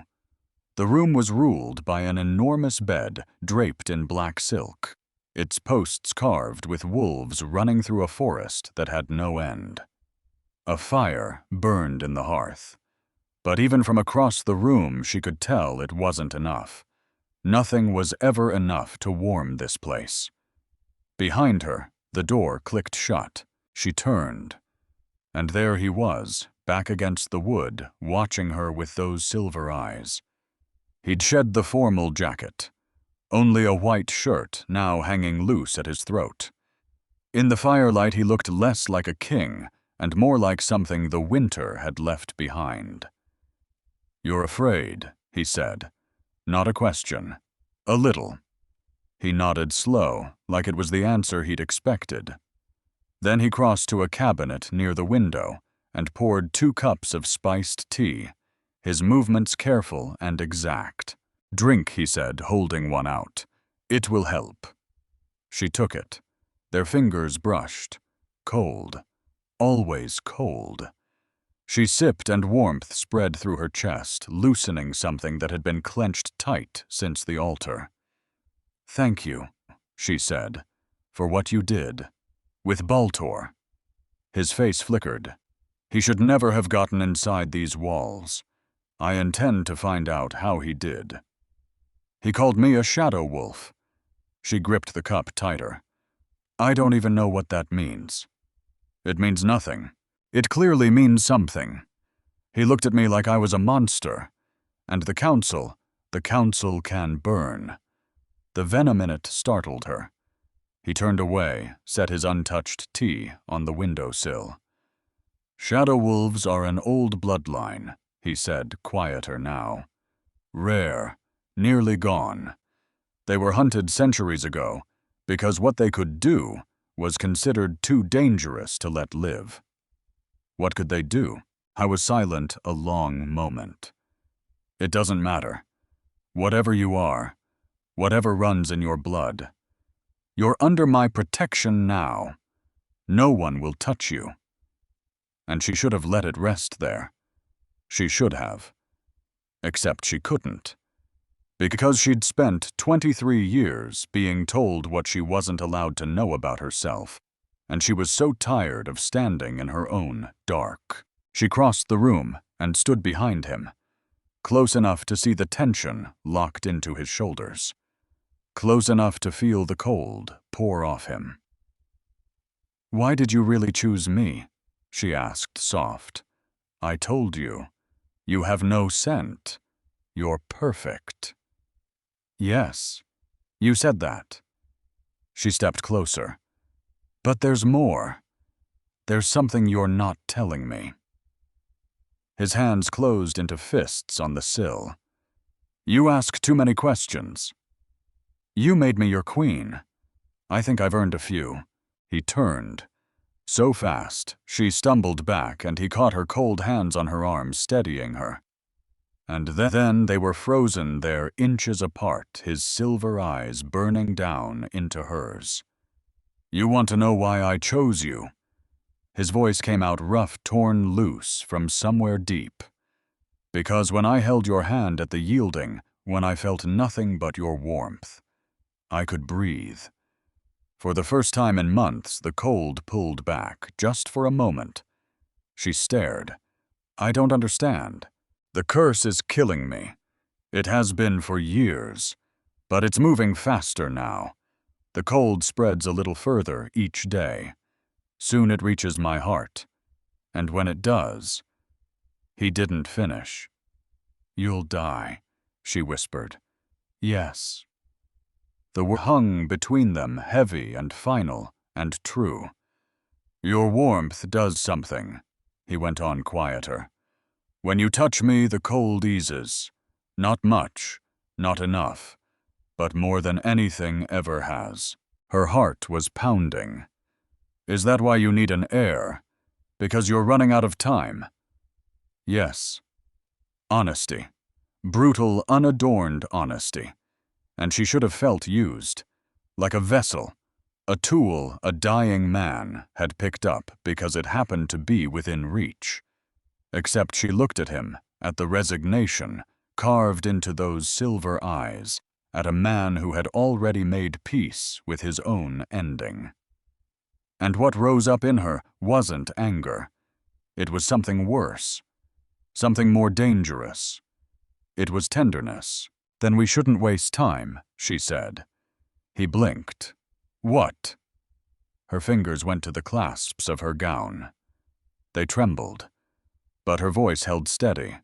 The room was ruled by an enormous bed draped in black silk, its posts carved with wolves running through a forest that had no end. A fire burned in the hearth, but even from across the room she could tell it wasn't enough. Nothing was ever enough to warm this place. Behind her, the door clicked shut. She turned, and there he was, back against the wood, watching her with those silver eyes. He'd shed the formal jacket, only a white shirt now hanging loose at his throat. In the firelight he looked less like a king and more like something the winter had left behind. You're afraid, he said. Not a question. A little. He nodded slow, like it was the answer he'd expected. Then he crossed to a cabinet near the window and poured 2 cups of spiced tea, his movements careful and exact. Drink, he said, holding one out. It will help. She took it. Their fingers brushed. Cold. Always cold. She sipped and warmth spread through her chest, loosening something that had been clenched tight since the altar. Thank you, she said, for what you did. With Baltor. His face flickered. He should never have gotten inside these walls. I intend to find out how he did. He called me a shadow wolf. She gripped the cup tighter. I don't even know what that means. It means nothing. It clearly means something. He looked at me like I was a monster. And the council can burn. The venom in it startled her. He turned away, set his untouched tea on the windowsill. Shadow wolves are an old bloodline, he said, quieter now. Rare, nearly gone. They were hunted centuries ago because what they could do was considered too dangerous to let live. What could they do? I was silent a long moment. It doesn't matter. Whatever you are, whatever runs in your blood, you're under my protection now. No one will touch you. And she should have let it rest there. She should have. Except she couldn't. Because she'd spent 23 years being told what she wasn't allowed to know about herself, and she was so tired of standing in her own dark. She crossed the room and stood behind him, close enough to see the tension locked into his shoulders, close enough to feel the cold pour off him. Why did you really choose me? She asked, soft. I told you. You have no scent. You're perfect. Yes, you said that. She stepped closer. But there's more. There's something you're not telling me. His hands closed into fists on the sill. You ask too many questions. You made me your queen. I think I've earned a few. He turned. So fast, she stumbled back and he caught her cold hands on her arm, steadying her. And then they were frozen there inches apart, his silver eyes burning down into hers. You want to know why I chose you? His voice came out rough, torn loose from somewhere deep. Because when I held your hand at the yielding, when I felt nothing but your warmth, I could breathe. For the first time in months, the cold pulled back, just for a moment. She stared. I don't understand. The curse is killing me. It has been for years, but it's moving faster now. The cold spreads a little further each day. Soon it reaches my heart. And when it does, he didn't finish. You'll die, she whispered. Yes. The word hung between them, heavy and final and true. Your warmth does something, he went on quieter. When you touch me, the cold eases. Not much, not enough, but more than anything ever has. Her heart was pounding. Is that why you need an heir? Because you're running out of time? Yes. Honesty. Brutal, unadorned honesty. And she should have felt used. Like a vessel. A tool a dying man had picked up because it happened to be within reach. Except she looked at him, at the resignation carved into those silver eyes, at a man who had already made peace with his own ending. And what rose up in her wasn't anger. It was something worse. Something more dangerous. It was tenderness. Then we shouldn't waste time, she said. He blinked. What? Her fingers went to the clasps of her gown. They trembled. But her voice held steady.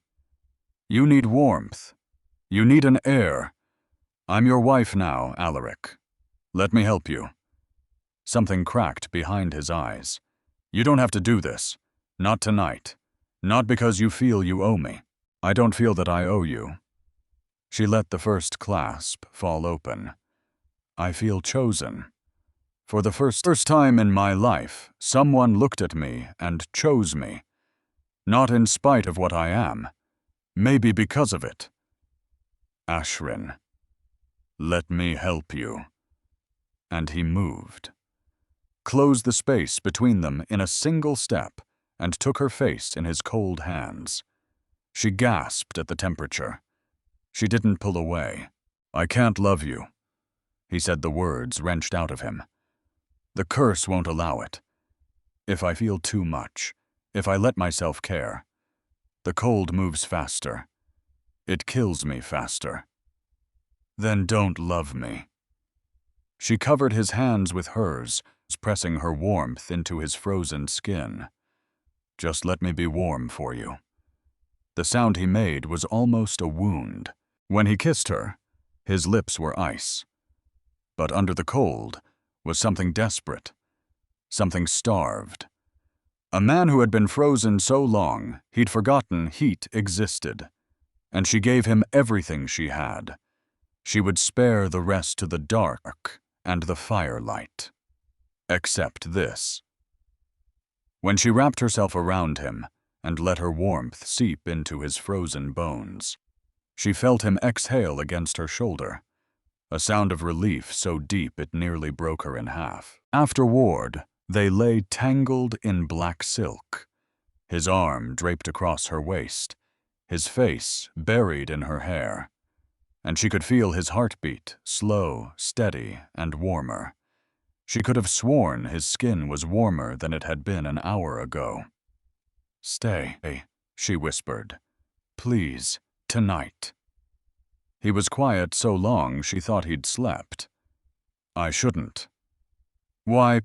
You need warmth. You need an heir. I'm your wife now, Alaric. Let me help you. Something cracked behind his eyes. You don't have to do this. Not tonight. Not because you feel you owe me. I don't feel that I owe you. She let the first clasp fall open. I feel chosen. For the first time in my life, someone looked at me and chose me. Not in spite of what I am. Maybe because of it. Ashrin, let me help you. And he moved. Closed the space between them in a single step and took her face in his cold hands. She gasped at the temperature. She didn't pull away. I can't love you. He said the words wrenched out of him. The curse won't allow it. If I feel too much, if I let myself care, the cold moves faster. It kills me faster. Then don't love me. She covered his hands with hers, pressing her warmth into his frozen skin. Just let me be warm for you. The sound he made was almost a wound. When he kissed her, his lips were ice. But under the cold was something desperate, something starved. A man who had been frozen so long, he'd forgotten heat existed. And she gave him everything she had. She would spare the rest to the dark and the firelight. Except this. When she wrapped herself around him and let her warmth seep into his frozen bones, she felt him exhale against her shoulder, a sound of relief so deep it nearly broke her in half. Afterward, they lay tangled in black silk, his arm draped across her waist, his face buried in her hair, and she could feel his heartbeat, slow, steady, and warmer. She could have sworn his skin was warmer than it had been an hour ago. Stay, she whispered. Please, tonight. He was quiet so long she thought he'd slept. I shouldn't. Why,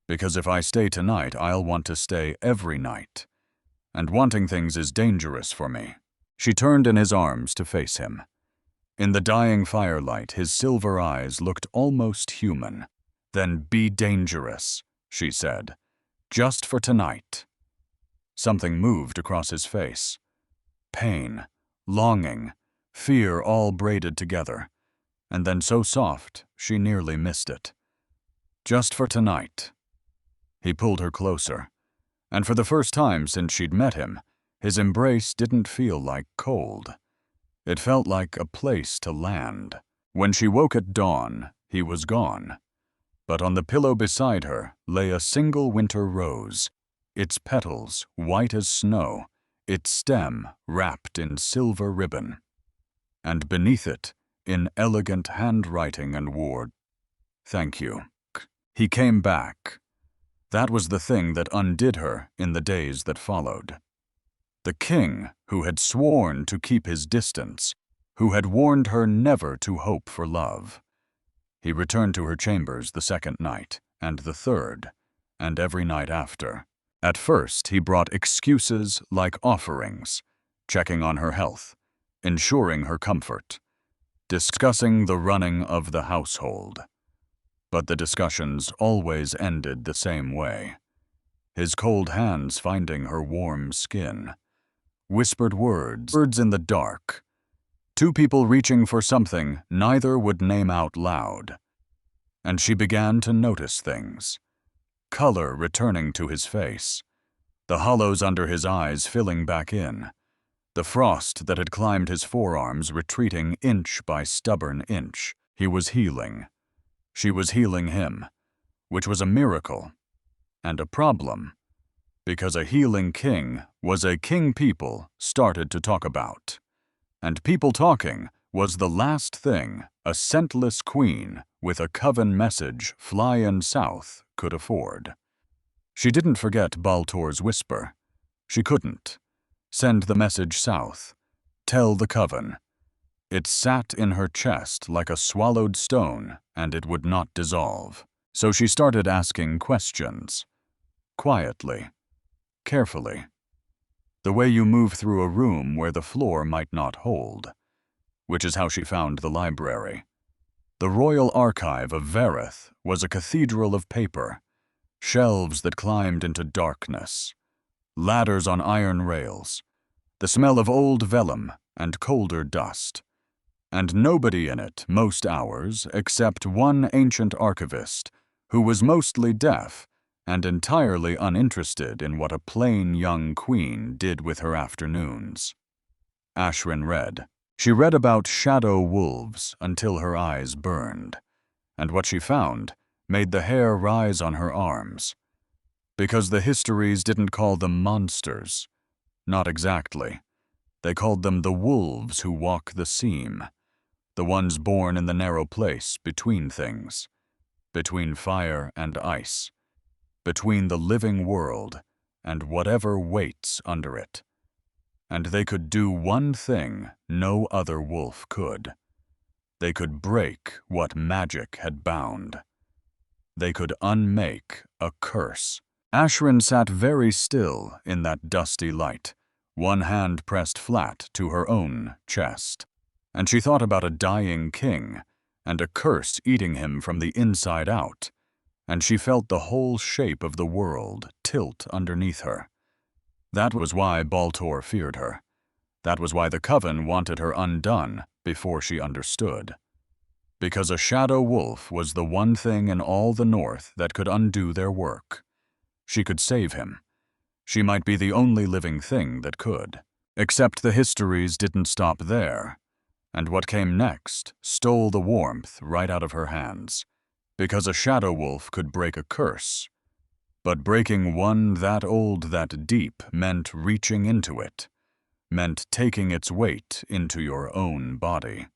because if I stay tonight, I'll want to stay every night. And wanting things is dangerous for me. She turned in his arms to face him. In the dying firelight, his silver eyes looked almost human. Then be dangerous, she said. Just for tonight. Something moved across his face. Pain, longing, fear all braided together. And then so soft, she nearly missed it. Just for tonight. He pulled her closer. And for the first time since she'd met him, his embrace didn't feel like cold. It felt like a place to land. When she woke at dawn, he was gone. But on the pillow beside her lay a single winter rose, its petals white as snow, its stem wrapped in silver ribbon. And beneath it, in elegant handwriting and word, "Thank you." He came back. That was the thing that undid her in the days that followed. The king who had sworn to keep his distance, who had warned her never to hope for love. He returned to her chambers the second night, and the third, and every night after. At first, he brought excuses like offerings, checking on her health, ensuring her comfort, discussing the running of the household. But the discussions always ended the same way. His cold hands finding her warm skin. Whispered words in the dark. Two people reaching for something neither would name out loud. And she began to notice things. Color returning to his face. The hollows under his eyes filling back in. The frost that had climbed his forearms retreating inch by stubborn inch. He was healing. She was healing him, which was a miracle and a problem, because a healing king was a king people started to talk about. And people talking was the last thing a scentless queen with a coven message flying south could afford. She didn't forget Baltor's whisper. She couldn't. Send the message south. Tell the coven. It sat in her chest like a swallowed stone, and it would not dissolve. So she started asking questions. Quietly. Carefully. The way you move through a room where the floor might not hold. Which is how she found the library. The Royal Archive of Verith was a cathedral of paper. Shelves that climbed into darkness. Ladders on iron rails. the smell of old vellum and colder dust, and nobody in it most hours except one ancient archivist who was mostly deaf and entirely uninterested in what a plain young queen did with her afternoons. Ashwin read. She read about shadow wolves until her eyes burned, and what she found made the hair rise on her arms. Because the histories didn't call them monsters. Not exactly. They called them the wolves who walk the seam, the ones born in the narrow place between things, between fire and ice, between the living world and whatever waits under it. And they could do one thing no other wolf could. They could break what magic had bound. They could unmake a curse. Ashwin sat very still in that dusty light, one hand pressed flat to her own chest, and she thought about a dying king and a curse eating him from the inside out, and she felt the whole shape of the world tilt underneath her. That was why Baltor feared her. That was why the Coven wanted her undone before she understood. Because a shadow wolf was the one thing in all the North that could undo their work. She could save him. She might be the only living thing that could. Except the histories didn't stop there, and what came next stole the warmth right out of her hands. Because a shadow wolf could break a curse. But breaking one that old, that deep, meant reaching into it, meant taking its weight into your own body.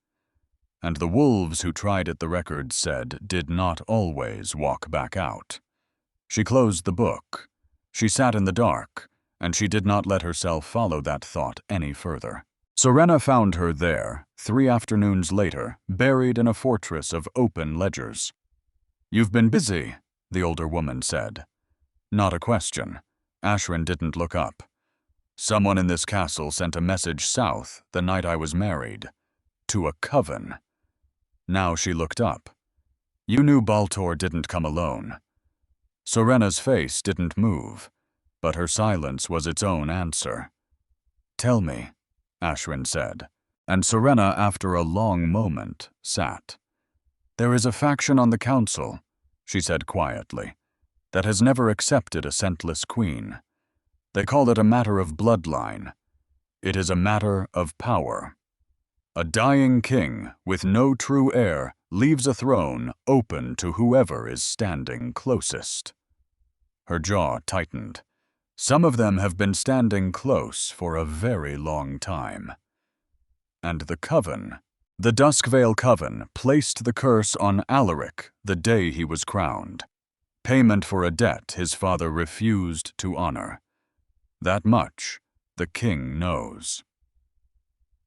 And the wolves who tried it, the records said, did not always walk back out. She closed the book. She sat in the dark, and she did not let herself follow that thought any further. Serena found her there, 3 afternoons later, buried in a fortress of open ledgers. "You've been busy," the older woman said. Not a question. Ashwin didn't look up. "Someone in this castle sent a message south the night I was married. To a coven." Now she looked up. "You knew Baltor didn't come alone." Serena's face didn't move, but her silence was its own answer. "Tell me," Ashwin said, and Serena, after a long moment, sat. "There is a faction on the council," she said quietly, "that has never accepted a scentless queen. They call it a matter of bloodline. It is a matter of power. A dying king with no true heir leaves a throne open to whoever is standing closest." Her jaw tightened. Some of them have been standing close for a very long time. And the Coven, the Duskvale Coven, placed the curse on Alaric the day he was crowned. Payment for a debt his father refused to honor. That much the king knows.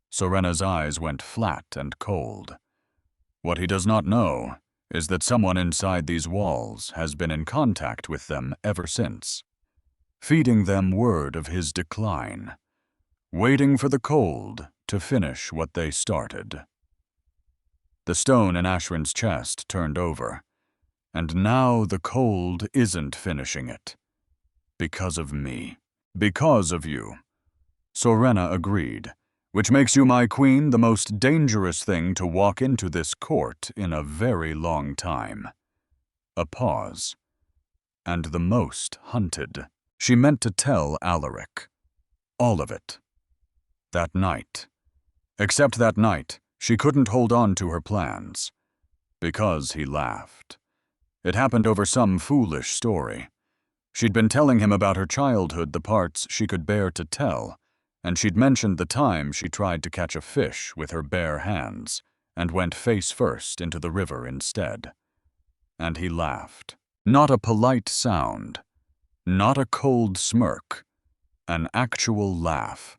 Serena's eyes went flat and cold. What he does not know is that someone inside these walls has been in contact with them ever since, feeding them word of his decline, waiting for the cold to finish what they started. The stone in Ashwin's chest turned over, and now the cold isn't finishing it. Because of me. Because of you. Serena agreed, which makes you my queen the most dangerous thing to walk into this court in a very long time. A pause. And the most hunted. She meant to tell Alaric. All of it. That night. Except that night, she couldn't hold on to her plans. Because he laughed. It happened over some foolish story. She'd been telling him about her childhood, the parts she could bear to tell, and she'd mentioned the time she tried to catch a fish with her bare hands and went face first into the river instead. And he laughed. Not a polite sound. Not a cold smirk. An actual laugh.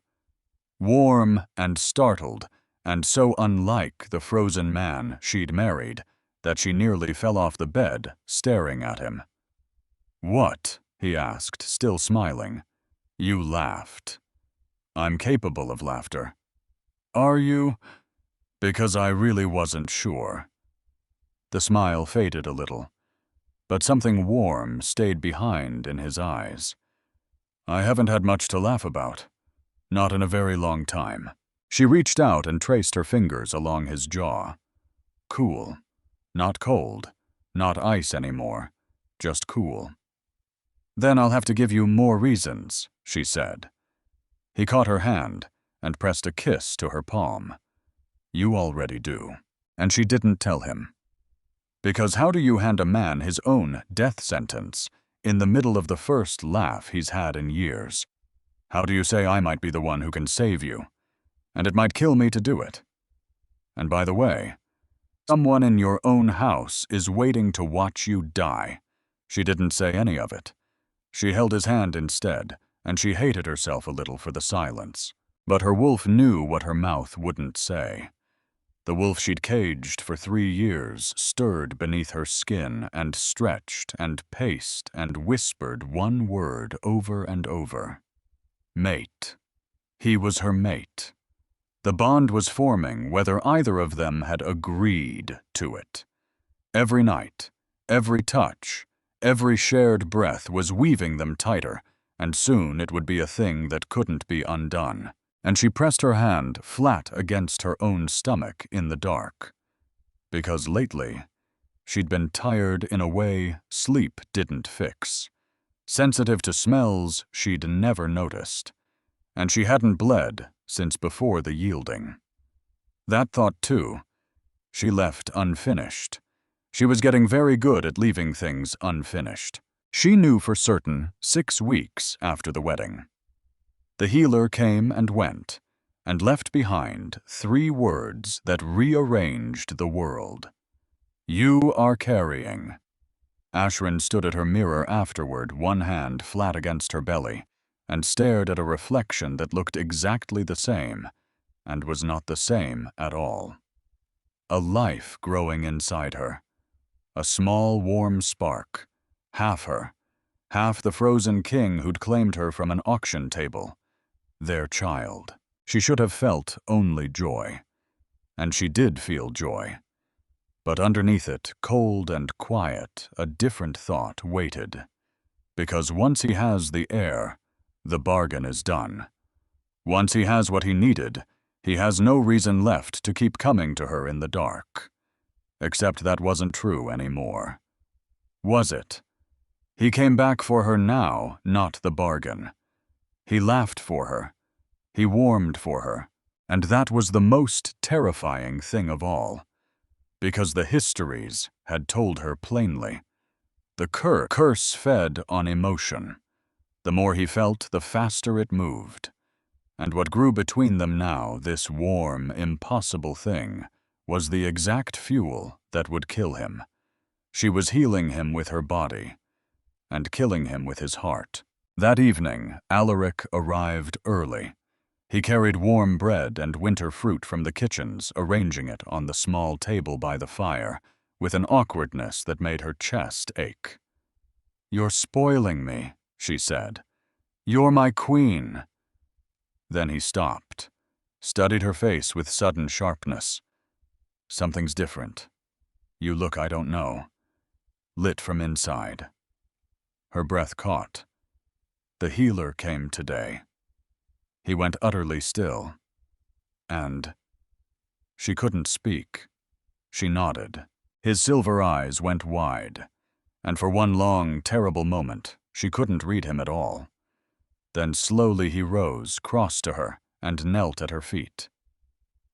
Warm and startled, and so unlike the frozen man she'd married that she nearly fell off the bed, staring at him. "What?" he asked, still smiling. "You laughed." "I'm capable of laughter." "Are you?" "Because I really wasn't sure." The smile faded a little, but something warm stayed behind in his eyes. "I haven't had much to laugh about. Not in a very long time. She reached out and traced her fingers along his jaw. Cool. Not cold. Not ice anymore. Just cool. Then I'll have to give you more reasons, she said. He caught her hand and pressed a kiss to her palm. You already do. And she didn't tell him. Because how do you hand a man his own death sentence in the middle of the first laugh he's had in years? How do you say I might be the one who can save you? And it might kill me to do it. And by the way, someone in your own house is waiting to watch you die. She didn't say any of it. She held his hand instead, and she hated herself a little for the silence. But her wolf knew what her mouth wouldn't say. The wolf she'd caged for 3 years stirred beneath her skin and stretched and paced and whispered one word over and over. Mate. He was her mate. The bond was forming whether either of them had agreed to it. Every night, every touch, every shared breath was weaving them tighter, and soon it would be a thing that couldn't be undone. And she pressed her hand flat against her own stomach in the dark. Because lately, she'd been tired in a way sleep didn't fix. Sensitive to smells she'd never noticed. And she hadn't bled since before the yielding. That thought, too, she left unfinished. She was getting very good at leaving things unfinished. She knew for certain 6 weeks after the wedding. The healer came and went, and left behind 3 words that rearranged the world. You are carrying. Ashrin stood at her mirror afterward, one hand flat against her belly, and stared at a reflection that looked exactly the same, and was not the same at all. A life growing inside her. A small, warm spark. Half her. Half the frozen king who'd claimed her from an auction table. Their child. She should have felt only joy. And she did feel joy. But underneath it, cold and quiet, a different thought waited. Because once he has the heir, the bargain is done. Once he has what he needed, he has no reason left to keep coming to her in the dark. Except that wasn't true anymore. Was it? He came back for her now, not the bargain. He laughed for her. He warmed for her. And that was the most terrifying thing of all. Because the histories had told her plainly. The curse fed on emotion. The more he felt, the faster it moved. And what grew between them now, this warm, impossible thing, was the exact fuel that would kill him. She was healing him with her body, and killing him with his heart. That evening, Alaric arrived early. He carried warm bread and winter fruit from the kitchens, arranging it on the small table by the fire, with an awkwardness that made her chest ache. "You're spoiling me," she said. "You're my queen." Then he stopped, studied her face with sudden sharpness. "Something's different. You look, I don't know. Lit from inside." Her breath caught. The healer came today. He went utterly still. And she couldn't speak. She nodded. His silver eyes went wide, and for one long, terrible moment, she couldn't read him at all. Then slowly he rose, crossed to her, and knelt at her feet.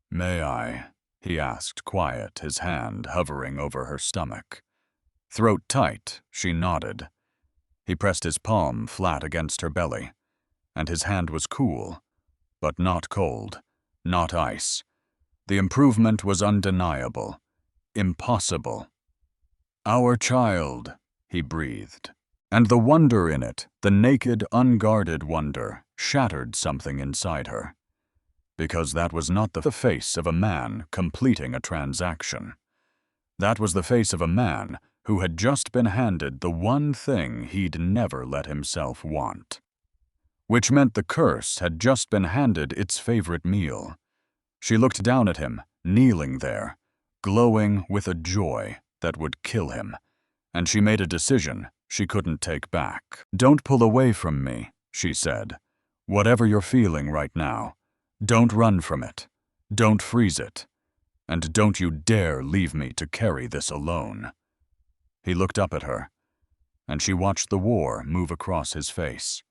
"May I?" he asked, quiet, his hand hovering over her stomach. Throat tight, she nodded. He pressed his palm flat against her belly, and his hand was cool, but not cold, not ice. The improvement was undeniable, impossible. "Our child," he breathed. And the wonder in it, the naked, unguarded wonder, shattered something inside her. Because that was not the face of a man completing a transaction. That was the face of a man who had just been handed the one thing he'd never let himself want. Which meant the curse had just been handed its favorite meal. She looked down at him, kneeling there, glowing with a joy that would kill him, and she made a decision she couldn't take back. "Don't pull away from me," she said, Whatever you're feeling right now, don't run from it. Don't freeze it. And don't you dare leave me to carry this alone." He looked up at her, and she watched the war move across his face.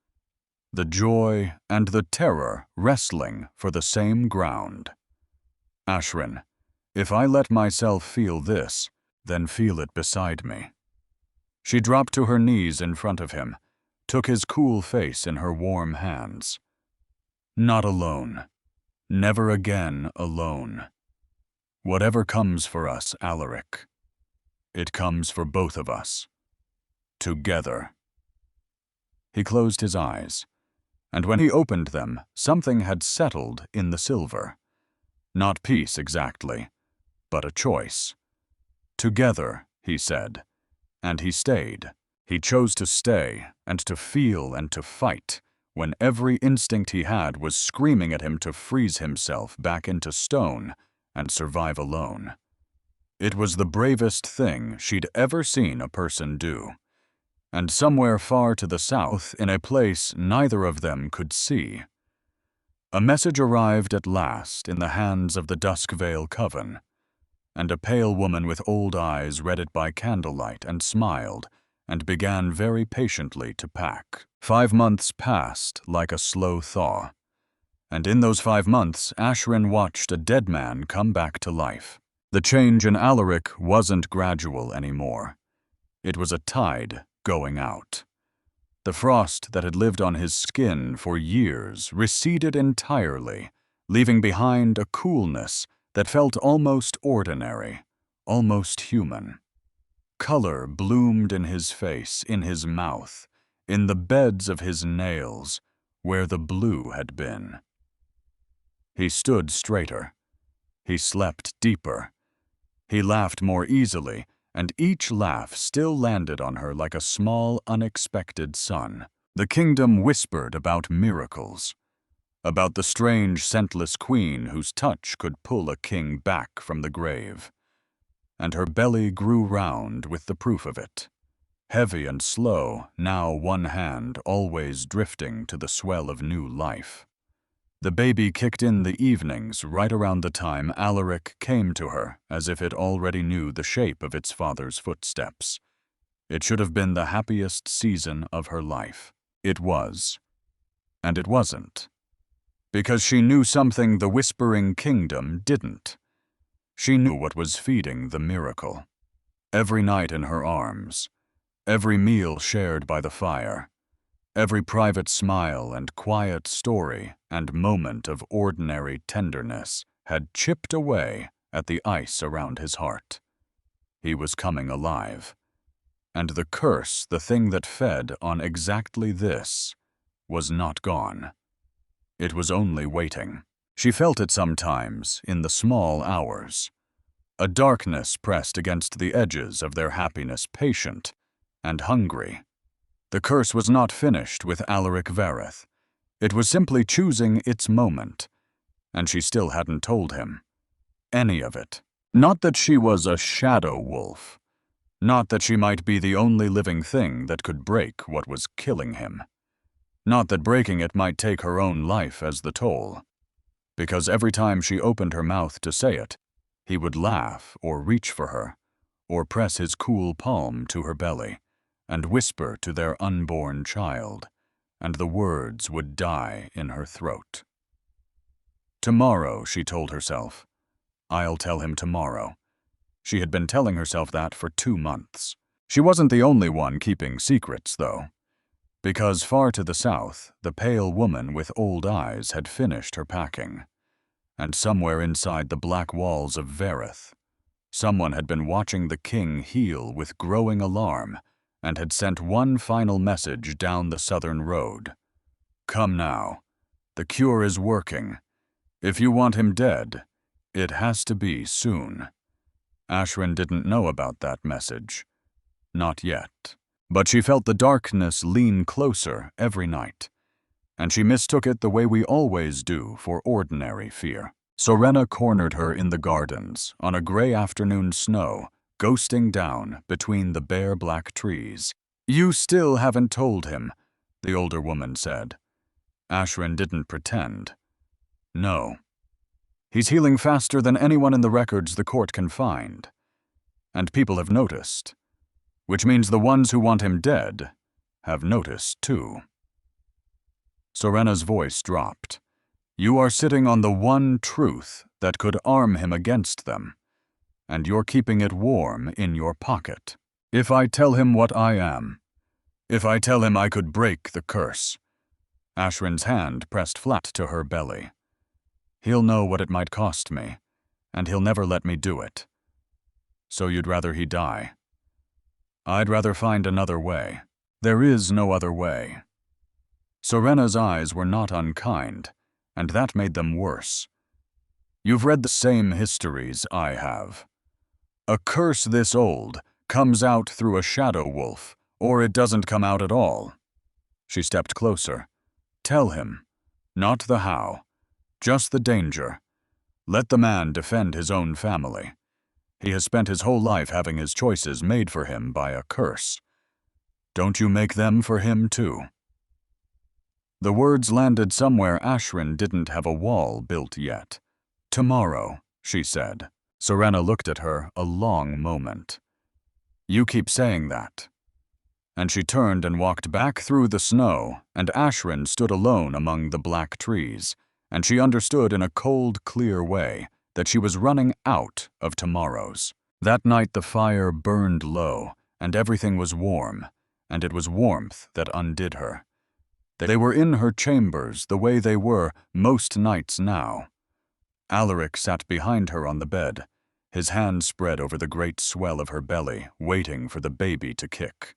The joy and the terror wrestling for the same ground. "Ashrin, if I let myself feel this, then feel it beside me." She dropped to her knees in front of him, took his cool face in her warm hands. "Not alone. Never again alone. Whatever comes for us, Alaric, it comes for both of us. Together." He closed his eyes, and when he opened them, something had settled in the silver. Not peace exactly, but a choice. "Together," he said, and he stayed. He chose to stay and to feel and to fight when every instinct he had was screaming at him to freeze himself back into stone and survive alone. It was the bravest thing she'd ever seen a person do. And somewhere far to the south, in a place neither of them could see, a message arrived at last in the hands of the Duskvale Coven, and a pale woman with old eyes read it by candlelight and smiled, and began very patiently to pack. 5 months passed like a slow thaw, and in those 5 months Ashrin watched a dead man come back to life. The change in Alaric wasn't gradual anymore. It was a tide going out. The frost that had lived on his skin for years receded entirely, leaving behind a coolness that felt almost ordinary, almost human. Color bloomed in his face, in his mouth, in the beds of his nails, where the blue had been. He stood straighter. He slept deeper. He laughed more easily, and each laugh still landed on her like a small, unexpected sun. The kingdom whispered about miracles, about the strange, scentless queen whose touch could pull a king back from the grave. And her belly grew round with the proof of it. Heavy and slow, now one hand always drifting to the swell of new life. The baby kicked in the evenings right around the time Alaric came to her, as if it already knew the shape of its father's footsteps. It should have been the happiest season of her life. It was. And it wasn't. Because she knew something the Whispering Kingdom didn't. She knew what was feeding the miracle. Every night in her arms, every meal shared by the fire, every private smile and quiet story and moment of ordinary tenderness had chipped away at the ice around his heart. He was coming alive. And the curse, the thing that fed on exactly this, was not gone. It was only waiting. She felt it sometimes in the small hours. A darkness pressed against the edges of their happiness, patient and hungry. The curse was not finished with Alaric Vareth. It was simply choosing its moment, and she still hadn't told him any of it. Not that she was a shadow wolf. Not that she might be the only living thing that could break what was killing him. Not that breaking it might take her own life as the toll. Because every time she opened her mouth to say it, he would laugh or reach for her, or press his cool palm to her belly, and whisper to their unborn child, and the words would die in her throat. Tomorrow, she told herself. I'll tell him tomorrow. She had been telling herself that for 2 months. She wasn't the only one keeping secrets, though. Because far to the south, the pale woman with old eyes had finished her packing. And somewhere inside the black walls of Vareth, someone had been watching the king heal with growing alarm and had sent one final message down the southern road. Come now. The cure is working. If you want him dead, it has to be soon. Ashrin didn't know about that message. Not yet. But she felt the darkness lean closer every night, and she mistook it the way we always do for ordinary fear. Sorena cornered her in the gardens on a gray afternoon snow, ghosting down between the bare black trees. You still haven't told him, the older woman said. Ashwin didn't pretend. No. He's healing faster than anyone in the records the court can find. And people have noticed. Which means the ones who want him dead have noticed too. Serena's voice dropped. You are sitting on the one truth that could arm him against them, and you're keeping it warm in your pocket. If I tell him what I am, if I tell him I could break the curse, Ashwin's hand pressed flat to her belly. He'll know what it might cost me, and he'll never let me do it. So you'd rather he die? I'd rather find another way. There is no other way. Serena's eyes were not unkind, and that made them worse. You've read the same histories I have. A curse this old comes out through a shadow wolf, or it doesn't come out at all. She stepped closer. Tell him. Not the how. Just the danger. Let the man defend his own family. He has spent his whole life having his choices made for him by a curse. Don't you make them for him too? The words landed somewhere Ashwin didn't have a wall built yet. Tomorrow, she said. Serena looked at her a long moment. You keep saying that. And she turned and walked back through the snow, and Ashwin stood alone among the black trees, and she understood in a cold, clear way that she was running out of tomorrows. That night the fire burned low, and everything was warm, and it was warmth that undid her. They were in her chambers the way they were most nights now. Alaric sat behind her on the bed, his hand spread over the great swell of her belly, waiting for the baby to kick.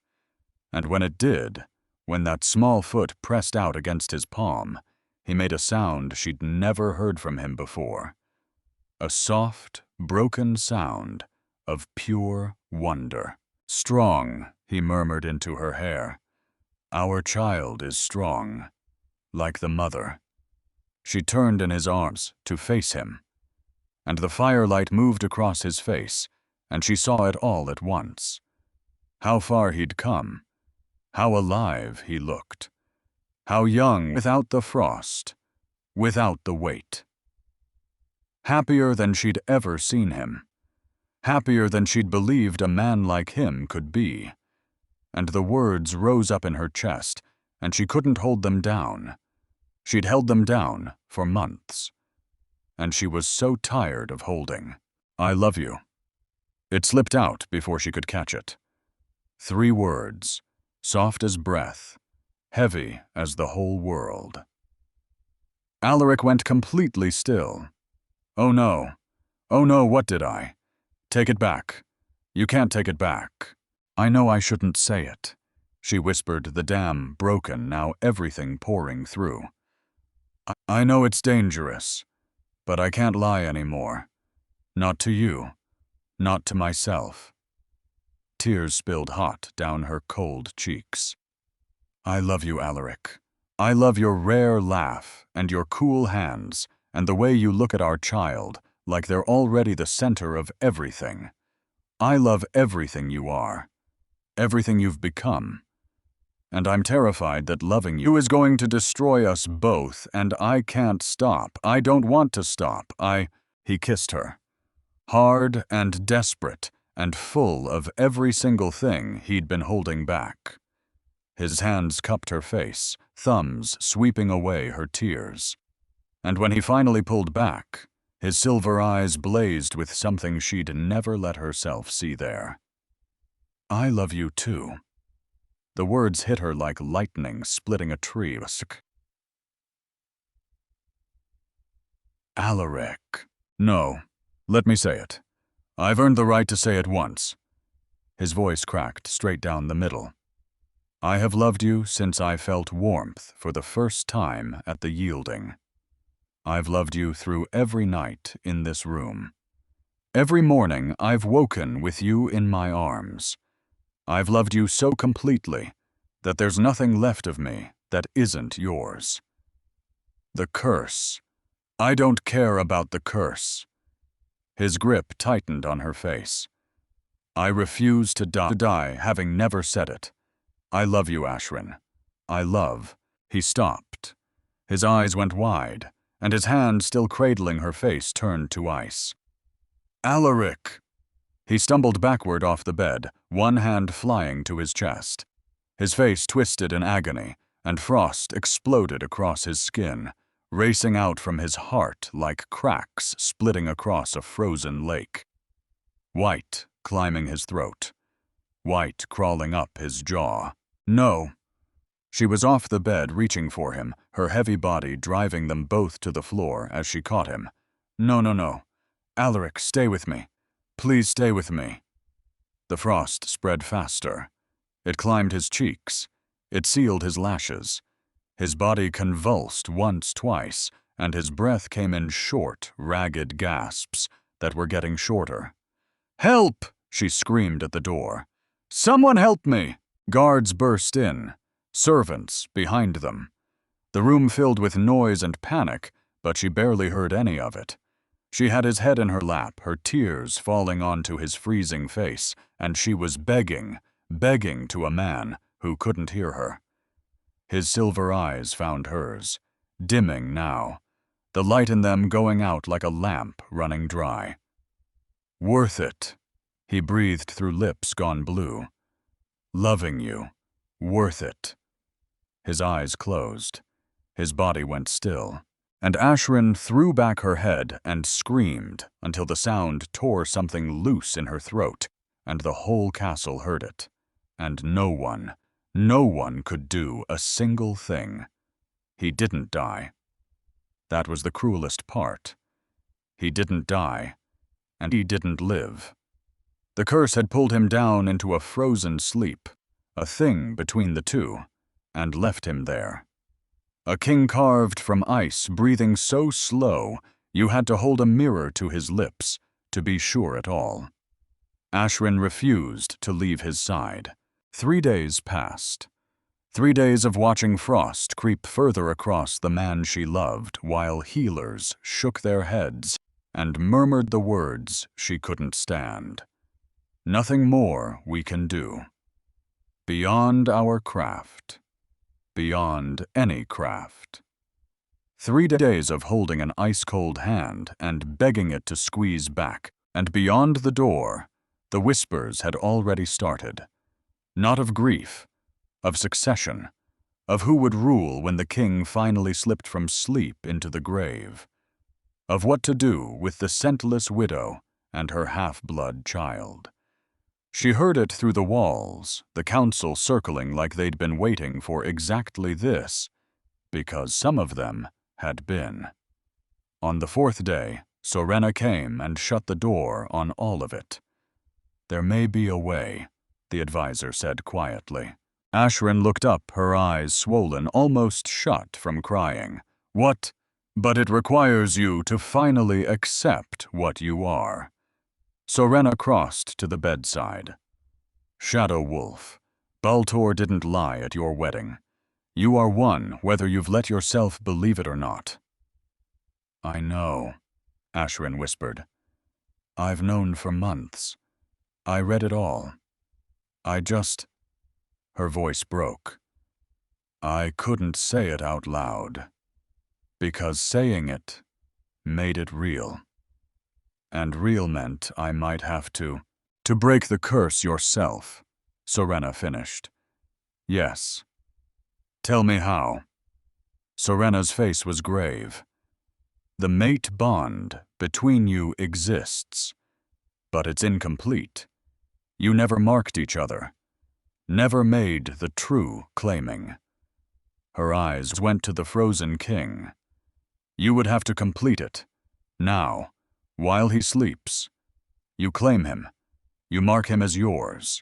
And when it did, when that small foot pressed out against his palm, he made a sound she'd never heard from him before. A soft, broken sound of pure wonder. Strong, he murmured into her hair. Our child is strong, like the mother. She turned in his arms to face him, and the firelight moved across his face, and she saw it all at once. How far he'd come, how alive he looked, how young without the frost, without the weight. Happier than she'd ever seen him, happier than she'd believed a man like him could be. And the words rose up in her chest, and she couldn't hold them down. She'd held them down for months. And she was so tired of holding. I love you. It slipped out before she could catch it. 3 words, soft as breath, heavy as the whole world. Alaric went completely still. Oh no, what did I? Take it back. You can't take it back. I know I shouldn't say it, she whispered, the dam broken, now everything pouring through. I know it's dangerous, but I can't lie anymore. Not to you, not to myself. Tears spilled hot down her cold cheeks. I love you, Alaric. I love your rare laugh and your cool hands and the way you look at our child like they're already the center of everything. I love everything you are. Everything you've become. And I'm terrified that loving you is going to destroy us both, and I can't stop. I don't want to stop. He kissed her. Hard and desperate and full of every single thing he'd been holding back. His hands cupped her face, thumbs sweeping away her tears. And when he finally pulled back, his silver eyes blazed with something she'd never let herself see there. I love you too. The words hit her like lightning splitting a tree. Alaric. No, let me say it. I've earned the right to say it once. His voice cracked straight down the middle. I have loved you since I felt warmth for the first time at the yielding. I've loved you through every night in this room. Every morning I've woken with you in my arms. I've loved you so completely that there's nothing left of me that isn't yours. The curse. I don't care about the curse. His grip tightened on her face. I refuse to die having never said it. I love you, Ashwin. I love. He stopped. His eyes went wide, and his hand still cradling her face turned to ice. Alaric! He stumbled backward off the bed, one hand flying to his chest. His face twisted in agony, and frost exploded across his skin, racing out from his heart like cracks splitting across a frozen lake. White climbing his throat. White crawling up his jaw. No. She was off the bed, reaching for him, her heavy body driving them both to the floor as she caught him. No. Alaric, stay with me. Please stay with me. The frost spread faster. It climbed his cheeks. It sealed his lashes. His body convulsed once, twice, and his breath came in short, ragged gasps that were getting shorter. Help! She screamed at the door. Someone help me! Guards burst in. Servants behind them. The room filled with noise and panic, but she barely heard any of it. She had his head in her lap, her tears falling onto his freezing face, and she was begging to a man who couldn't hear her. His silver eyes found hers, dimming now, the light in them going out like a lamp running dry. Worth it, he breathed through lips gone blue. Loving you, worth it. His eyes closed. His body went still, and Ashrin threw back her head and screamed until the sound tore something loose in her throat, and the whole castle heard it. And no one could do a single thing. He didn't die. That was the cruelest part. He didn't die, and he didn't live. The curse had pulled him down into a frozen sleep, a thing between the two, and left him there. A king carved from ice, breathing so slow you had to hold a mirror to his lips to be sure at all. Ashrin refused to leave his side. 3 days passed. 3 days of watching frost creep further across the man she loved while healers shook their heads and murmured the words she couldn't stand. Nothing more we can do. Beyond our craft. Beyond any craft. 3 days of holding an ice-cold hand and begging it to squeeze back, and beyond the door, the whispers had already started. Not of grief, of succession, of who would rule when the king finally slipped from sleep into the grave, of what to do with the scentless widow and her half-blood child. She heard it through the walls, the council circling like they'd been waiting for exactly this, because some of them had been. On the 4th day, Sorena came and shut the door on all of it. There may be a way, the advisor said quietly. Ashrin looked up, her eyes swollen, almost shut from crying. What? But it requires you to finally accept what you are. Sorena crossed to the bedside. Shadow Wolf, Baltor didn't lie at your wedding. You are one, whether you've let yourself believe it or not. I know, Ashrin whispered. I've known for months. I read it all. Her voice broke. I couldn't say it out loud, because saying it made it real. And real meant I might have to break the curse yourself, Sorena finished. Yes. Tell me how. Sorena's face was grave. The mate bond between you exists, but it's incomplete. You never marked each other, never made the true claiming. Her eyes went to the frozen king. You would have to complete it, now, while he sleeps. You claim him. You mark him as yours.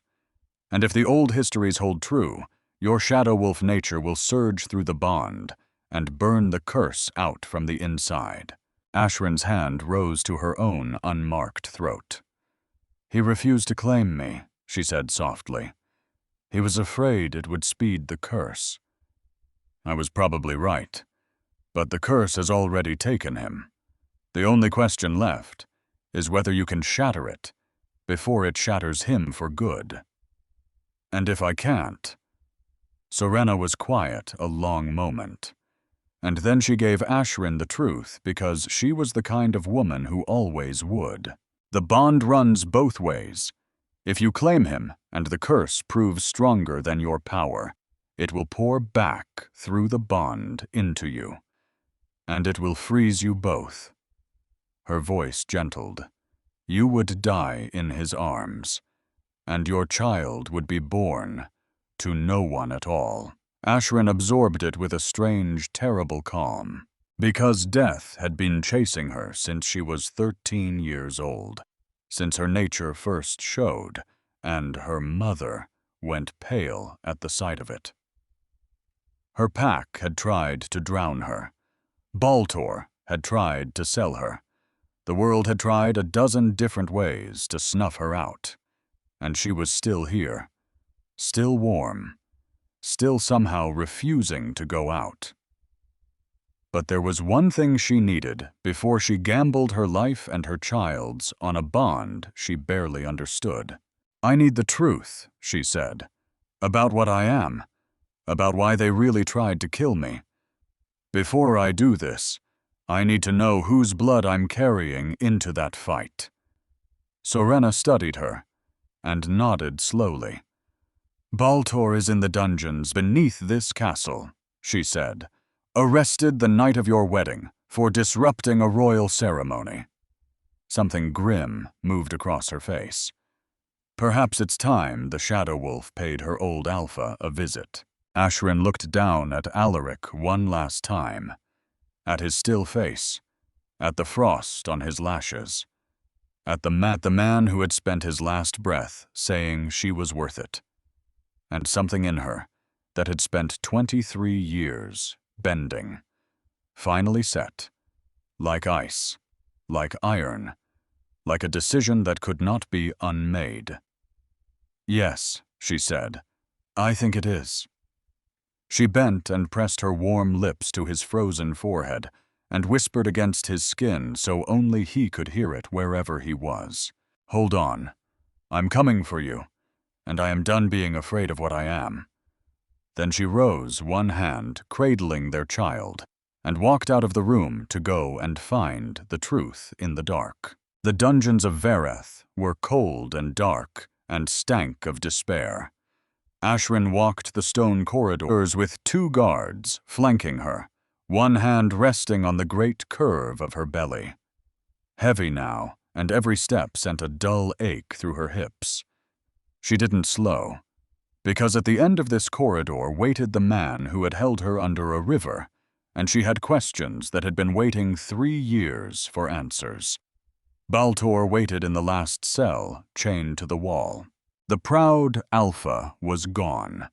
And if the old histories hold true, your shadow wolf nature will surge through the bond and burn the curse out from the inside. Ashrin's hand rose to her own unmarked throat. He refused to claim me, she said softly. He was afraid it would speed the curse. I was probably right, but the curse has already taken him. The only question left is whether you can shatter it before it shatters him for good. And if I can't... Sorena was quiet a long moment. And then she gave Ashrin the truth because she was the kind of woman who always would. The bond runs both ways. If you claim him and the curse proves stronger than your power, it will pour back through the bond into you, and it will freeze you both. Her voice gentled. You would die in his arms, and your child would be born to no one at all. Ashrin absorbed it with a strange, terrible calm, because death had been chasing her since she was 13 years old, since her nature first showed, and her mother went pale at the sight of it. Her pack had tried to drown her. Baltor had tried to sell her. The world had tried a dozen different ways to snuff her out, and she was still here, still warm, still somehow refusing to go out. But there was one thing she needed before she gambled her life and her child's on a bond she barely understood. I need the truth, she said, about what I am, about why they really tried to kill me. Before I do this, I need to know whose blood I'm carrying into that fight. Sorena studied her and nodded slowly. Baltor is in the dungeons beneath this castle, she said, arrested the night of your wedding for disrupting a royal ceremony. Something grim moved across her face. Perhaps it's time the Shadow Wolf paid her old alpha a visit. Ashrin looked down at Alaric one last time, at his still face, at the frost on his lashes, at the man who had spent his last breath saying she was worth it, and something in her that had spent 23 years bending, finally set, like ice, like iron, like a decision that could not be unmade. Yes, she said, I think it is. She bent and pressed her warm lips to his frozen forehead and whispered against his skin so only he could hear it wherever he was. Hold on. I'm coming for you, and I am done being afraid of what I am. Then she rose, one hand cradling their child, and walked out of the room to go and find the truth in the dark. The dungeons of Vereth were cold and dark and stank of despair. Ashrin walked the stone corridors with 2 guards flanking her, one hand resting on the great curve of her belly. Heavy now, and every step sent a dull ache through her hips. She didn't slow, because at the end of this corridor waited the man who had held her under a river, and she had questions that had been waiting 3 years for answers. Baltor waited in the last cell, chained to the wall. The proud Alpha was gone.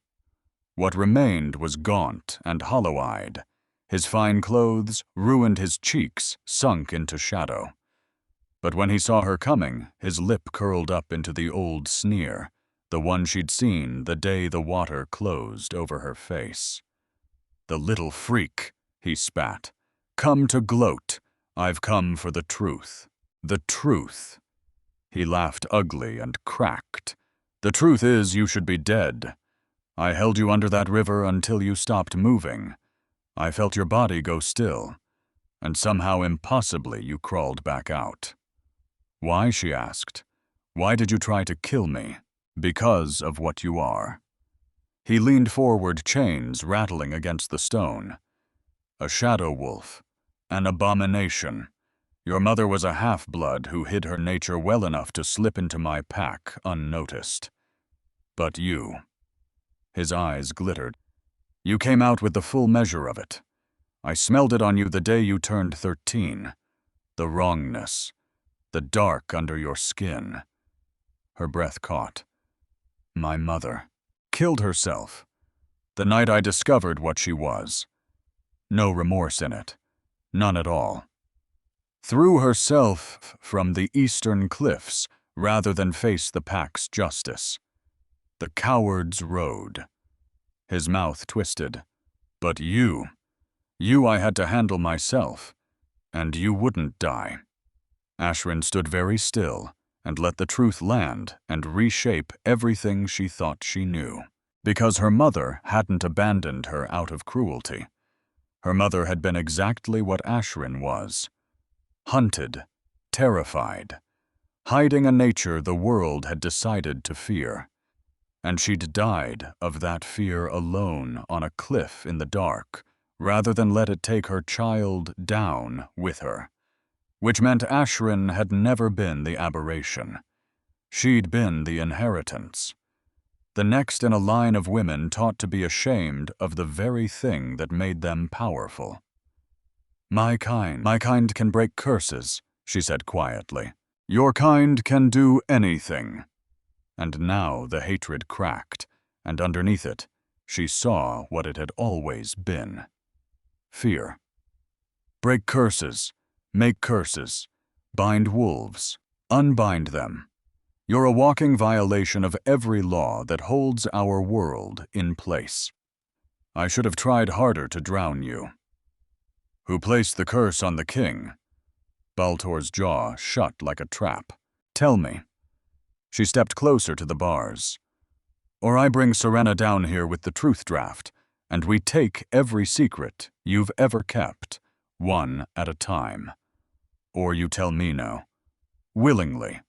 What remained was gaunt and hollow-eyed. His fine clothes ruined his cheeks, sunk into shadow. But when he saw her coming, his lip curled up into the old sneer, the one she'd seen the day the water closed over her face. The little freak, he spat. Come to gloat. I've come for the truth. The truth. He laughed ugly and cracked. The truth is you should be dead. I held you under that river until you stopped moving. I felt your body go still, and somehow impossibly you crawled back out. Why, she asked. Why did you try to kill me? Because of what you are. He leaned forward, chains rattling against the stone. A shadow wolf. An abomination. Your mother was a half-blood who hid her nature well enough to slip into my pack unnoticed. But you. His eyes glittered. You came out with the full measure of it. I smelled it on you the day you turned 13. The wrongness. The dark under your skin. Her breath caught. My mother. Killed herself. The night I discovered what she was. No remorse in it. None at all. Threw herself from the eastern cliffs rather than face the pack's justice. The coward's road. His mouth twisted. But you I had to handle myself, and you wouldn't die. Ashrin stood very still and let the truth land and reshape everything she thought she knew. Because her mother hadn't abandoned her out of cruelty. Her mother had been exactly what Ashrin was. Hunted, terrified, hiding a nature the world had decided to fear. And she'd died of that fear alone on a cliff in the dark, rather than let it take her child down with her. Which meant Ashrin had never been the aberration. She'd been the inheritance. The next in a line of women taught to be ashamed of the very thing that made them powerful. My kind can break curses," she said quietly. "Your kind can do anything." And now the hatred cracked, and underneath it, she saw what it had always been. Fear. Break curses, make curses, bind wolves, unbind them. You're a walking violation of every law that holds our world in place. I should have tried harder to drown you. Who placed the curse on the king? Baltor's jaw shut like a trap. Tell me. She stepped closer to the bars. Or I bring Serena down here with the truth draft, and we take every secret you've ever kept, one at a time. Or you tell me no. Willingly.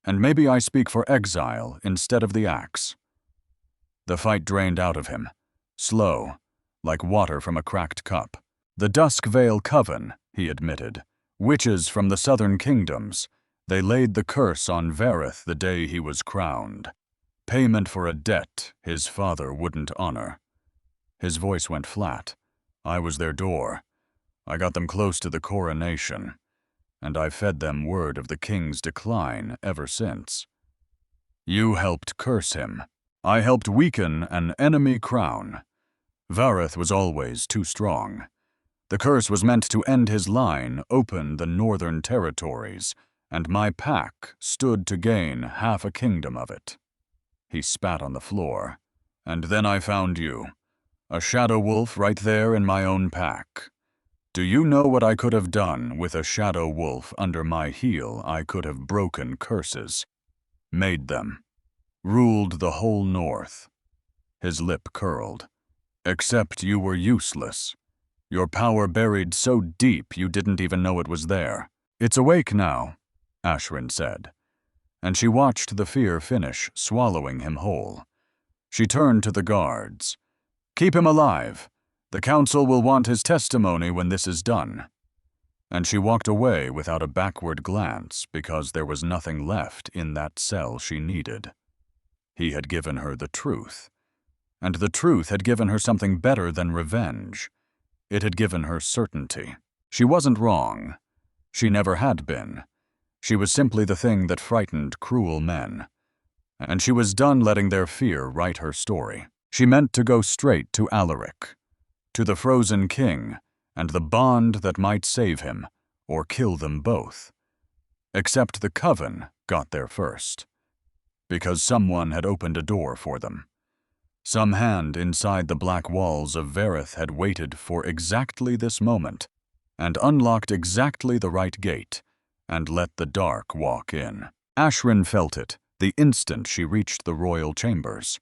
And maybe I speak for exile instead of the axe. The fight drained out of him, slow, like water from a cracked cup. The Duskvale Coven, he admitted, witches from the southern kingdoms. They laid the curse on Vareth the day he was crowned. Payment for a debt his father wouldn't honor. His voice went flat. I was their door. I got them close to the coronation, and I fed them word of the king's decline ever since. You helped curse him. I helped weaken an enemy crown. Vareth was always too strong. The curse was meant to end his line, open the northern territories, and my pack stood to gain half a kingdom of it. He spat on the floor. And then I found you, a shadow wolf right there in my own pack. Do you know what I could have done with a shadow wolf under my heel? I could have broken curses, made them, ruled the whole north. His lip curled. Except you were useless. Your power buried so deep you didn't even know it was there. It's awake now, Ashrin said, and she watched the fear finish, swallowing him whole. She turned to the guards. Keep him alive. The council will want his testimony when this is done. And she walked away without a backward glance because there was nothing left in that cell she needed. He had given her the truth. And the truth had given her something better than revenge. It had given her certainty. She wasn't wrong. She never had been. She was simply the thing that frightened cruel men. And she was done letting their fear write her story. She meant to go straight to Alaric, to the Frozen King, and the bond that might save him, or kill them both. Except the Coven got there first. Because someone had opened a door for them. Some hand inside the black walls of Vareth had waited for exactly this moment, and unlocked exactly the right gate, and let the dark walk in. Ashrin felt it the instant she reached the royal chambers.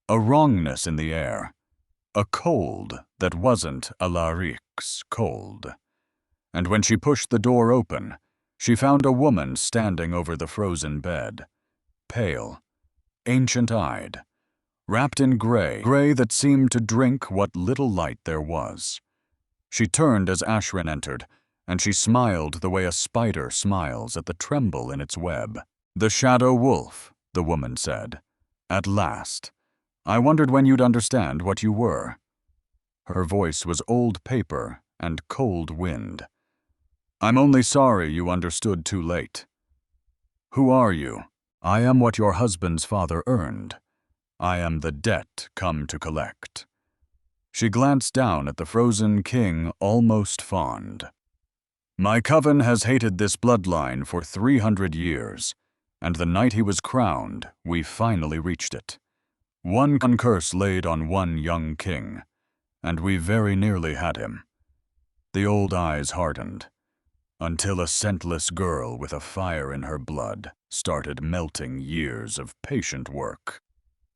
A wrongness in the air. A cold that wasn't Alaric's cold. And when she pushed the door open, she found a woman standing over the frozen bed. Pale, ancient-eyed, wrapped in gray that seemed to drink what little light there was. She turned as Ashrin entered, and she smiled the way a spider smiles at the tremble in its web. The shadow wolf, the woman said. At last. I wondered when you'd understand what you were. Her voice was old paper and cold wind. I'm only sorry you understood too late. Who are you? I am what your husband's father earned. I am the debt come to collect. She glanced down at the frozen king, almost fond. My coven has hated this bloodline for 300 years, and the night he was crowned, we finally reached it. One curse laid on one young king, and we very nearly had him. The old eyes hardened, until a scentless girl with a fire in her blood started melting years of patient work.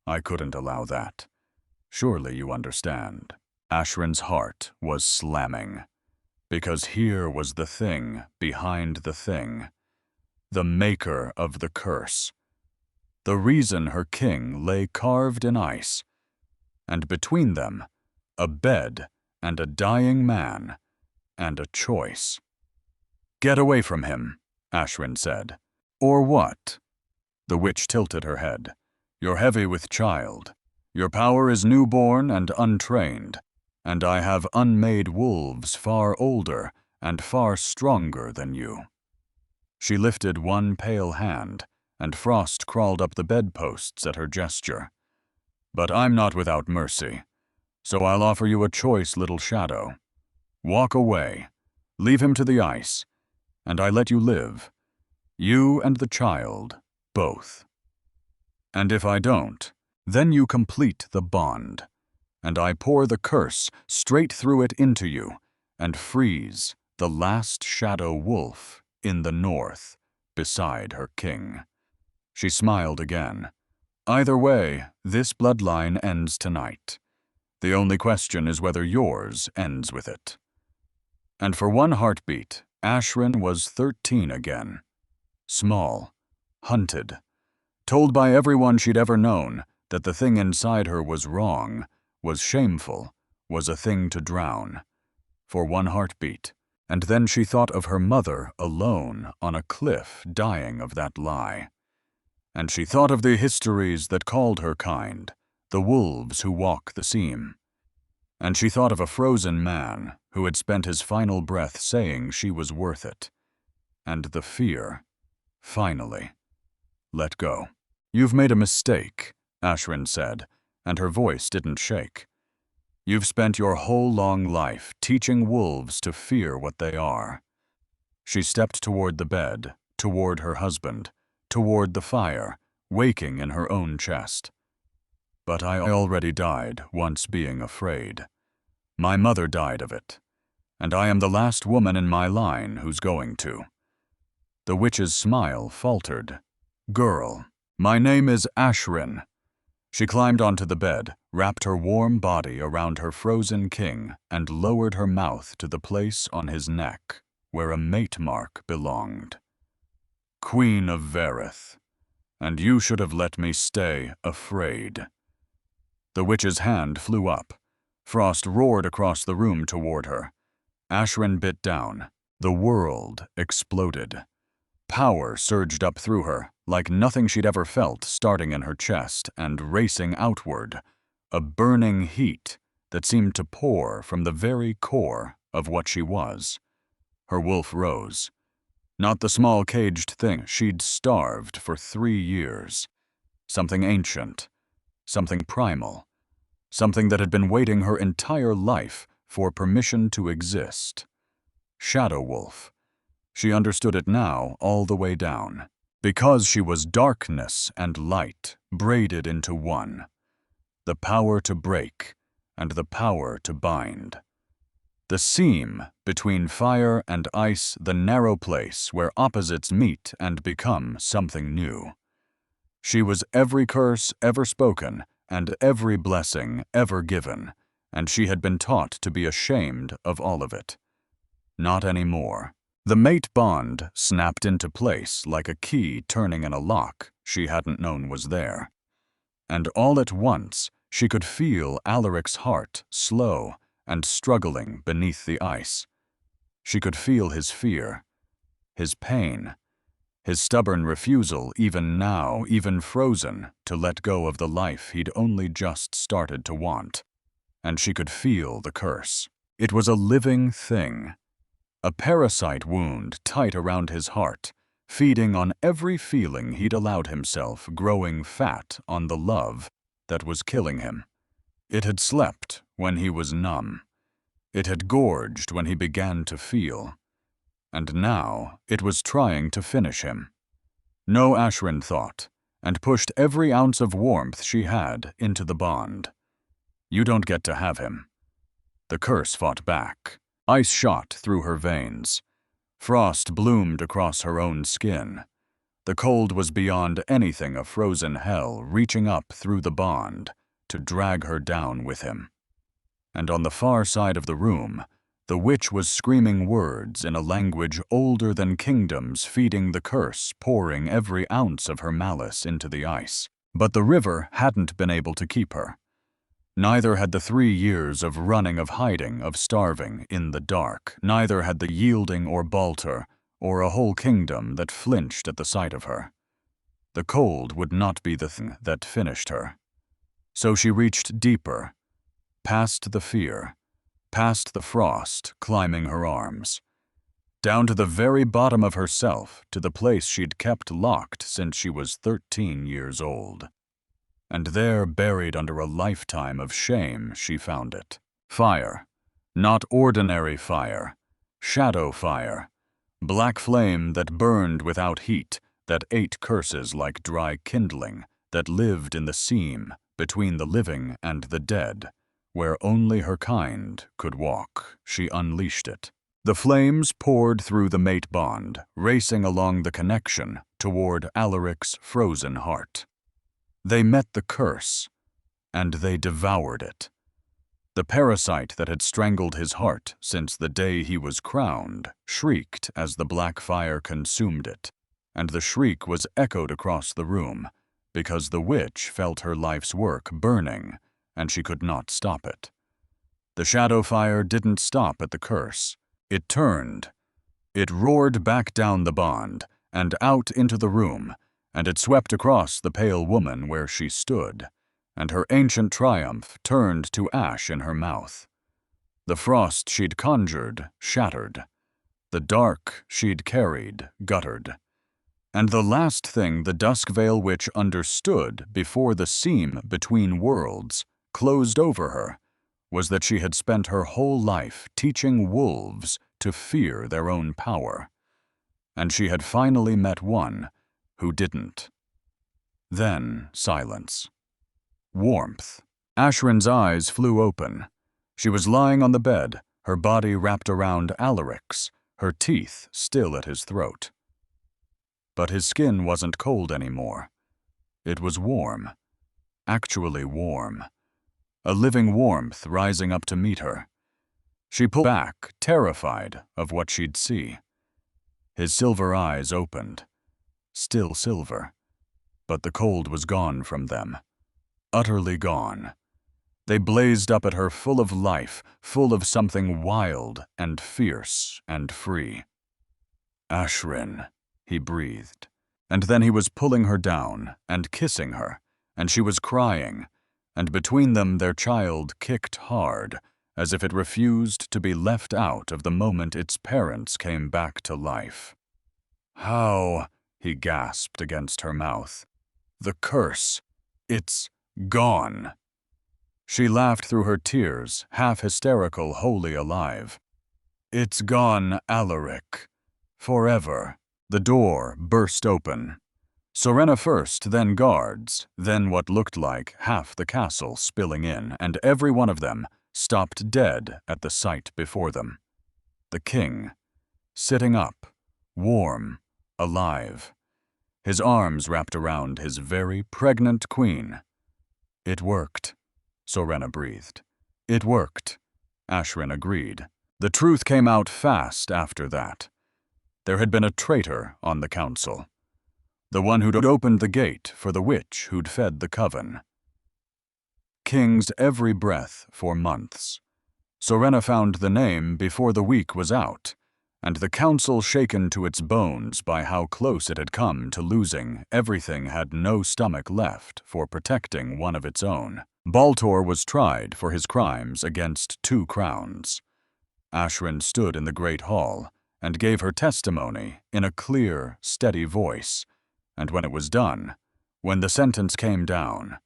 I couldn't allow that. Surely you understand. Ashrin's heart was slamming, because here was the thing behind the thing, the maker of the curse, the reason her king lay carved in ice, and between them, a bed and a dying man, and a choice. "Get away from him," Ashrin said. "Or what?" The witch tilted her head. "You're heavy with child. Your power is newborn and untrained, and I have unmade wolves far older and far stronger than you." She lifted one pale hand, and frost crawled up the bedposts at her gesture. "But I'm not without mercy, so I'll offer you a choice, little shadow. Walk away, leave him to the ice, and I let you live, you and the child, both. And if I don't, then you complete the bond, and I pour the curse straight through it into you and freeze the last shadow wolf in the north beside her king." She smiled again. "Either way, this bloodline ends tonight. The only question is whether yours ends with it." And for one heartbeat, Ashrin was 13 again. Small, hunted, told by everyone she'd ever known that the thing inside her was wrong, was shameful, was a thing to drown. For one heartbeat, and then she thought of her mother alone on a cliff dying of that lie. And she thought of the histories that called her kind, the wolves who walk the seam. And she thought of a frozen man who had spent his final breath saying she was worth it. And the fear, finally, let go. "You've made a mistake," Ashrin said, and her voice didn't shake. "You've spent your whole long life teaching wolves to fear what they are." She stepped toward the bed, toward her husband, toward the fire, waking in her own chest. "But I already died once being afraid. My mother died of it, and I am the last woman in my line who's going to." The witch's smile faltered. "Girl, my name is Ashrin." She climbed onto the bed, wrapped her warm body around her frozen king, and lowered her mouth to the place on his neck where a mate mark belonged. "Queen of Verith, and you should have let me stay afraid." The witch's hand flew up. Frost roared across the room toward her. Ashrin bit down. The world exploded. Power surged up through her, like nothing she'd ever felt, starting in her chest and racing outward, a burning heat that seemed to pour from the very core of what she was. Her wolf rose. Not the small caged thing she'd starved for 3 years. Something ancient, something primal, something that had been waiting her entire life for permission to exist. Shadow Wolf. She understood it now all the way down. Because she was darkness and light braided into one. The power to break and the power to bind. The seam between fire and ice, the narrow place where opposites meet and become something new. She was every curse ever spoken and every blessing ever given, and she had been taught to be ashamed of all of it. Not anymore. The mate bond snapped into place like a key turning in a lock she hadn't known was there. And all at once, she could feel Alaric's heart slow and struggling beneath the ice. She could feel his fear, his pain, his stubborn refusal, even now, even frozen, to let go of the life he'd only just started to want. And she could feel the curse. It was a living thing. A parasite wound tight around his heart, feeding on every feeling he'd allowed himself, growing fat on the love that was killing him. It had slept when he was numb. It had gorged when he began to feel. And now it was trying to finish him. No, Ashrin thought, and pushed every ounce of warmth she had into the bond. "You don't get to have him." The curse fought back. Ice shot through her veins. Frost bloomed across her own skin. The cold was beyond anything a frozen hell reaching up through the bond to drag her down with him. and on the far side of the room, the witch was screaming words in a language older than kingdoms, feeding the curse, pouring every ounce of her malice into the ice. But the river hadn't been able to keep her. Neither had the 3 years of running, of hiding, of starving in the dark. Neither had the yielding or Baltar, or a whole kingdom that flinched at the sight of her. The cold would not be the thing that finished her. So she reached deeper, past the fear, past the frost climbing her arms, down to the very bottom of herself, to the place she'd kept locked since she was 13 years old. And there, buried under a lifetime of shame, she found it. Fire. Not ordinary fire. Shadow fire. Black flame that burned without heat, that ate curses like dry kindling, that lived in the seam between the living and the dead, where only her kind could walk. She unleashed it. The flames poured through the mate bond, racing along the connection toward Alaric's frozen heart. They met the curse, and they devoured it. The parasite that had strangled his heart since the day he was crowned shrieked as the black fire consumed it, and the shriek was echoed across the room, because the witch felt her life's work burning, and she could not stop it. The shadow fire didn't stop at the curse. It turned. It roared back down the bond, and out into the room, and it swept across the pale woman where she stood, and her ancient triumph turned to ash in her mouth. The frost she'd conjured shattered. The dark she'd carried guttered. And the last thing the Duskvale witch understood before the seam between worlds closed over her was that she had spent her whole life teaching wolves to fear their own power. And she had finally met one who didn't. Then silence. Warmth. Ashrin's eyes flew open. She was lying on the bed, her body wrapped around Alaric's, her teeth still at his throat. But his skin wasn't cold anymore. It was warm. Actually warm. A living warmth rising up to meet her. She pulled back, terrified of what she'd see. His silver eyes opened. Still silver, but the cold was gone from them. Utterly gone. They blazed up at her full of life, full of something wild and fierce and free. Ashrin, he breathed. And then he was pulling her down and kissing her, and she was crying, and between them their child kicked hard, as if it refused to be left out of the moment its parents came back to life. How? He gasped against her mouth. The curse. It's gone. She laughed through her tears, half hysterical, wholly alive. It's gone, Alaric. Forever. The door burst open. Serena first, then guards, then what looked like half the castle spilling in, and every one of them stopped dead at the sight before them. The king, sitting up, warm, alive, his arms wrapped around his very pregnant queen. It worked, Serena breathed. It worked, Ashrin agreed. The truth came out fast after that. There had been a traitor on the council. The one who'd opened the gate for the witch who'd fed the coven. King's every breath for months. Serena found the name before the week was out, and the council, shaken to its bones by how close it had come to losing everything, had no stomach left for protecting one of its own. Baltar was tried for his crimes against 2 crowns. Ashrin stood in the great hall and gave her testimony in a clear, steady voice, and when it was done, when the sentence came down,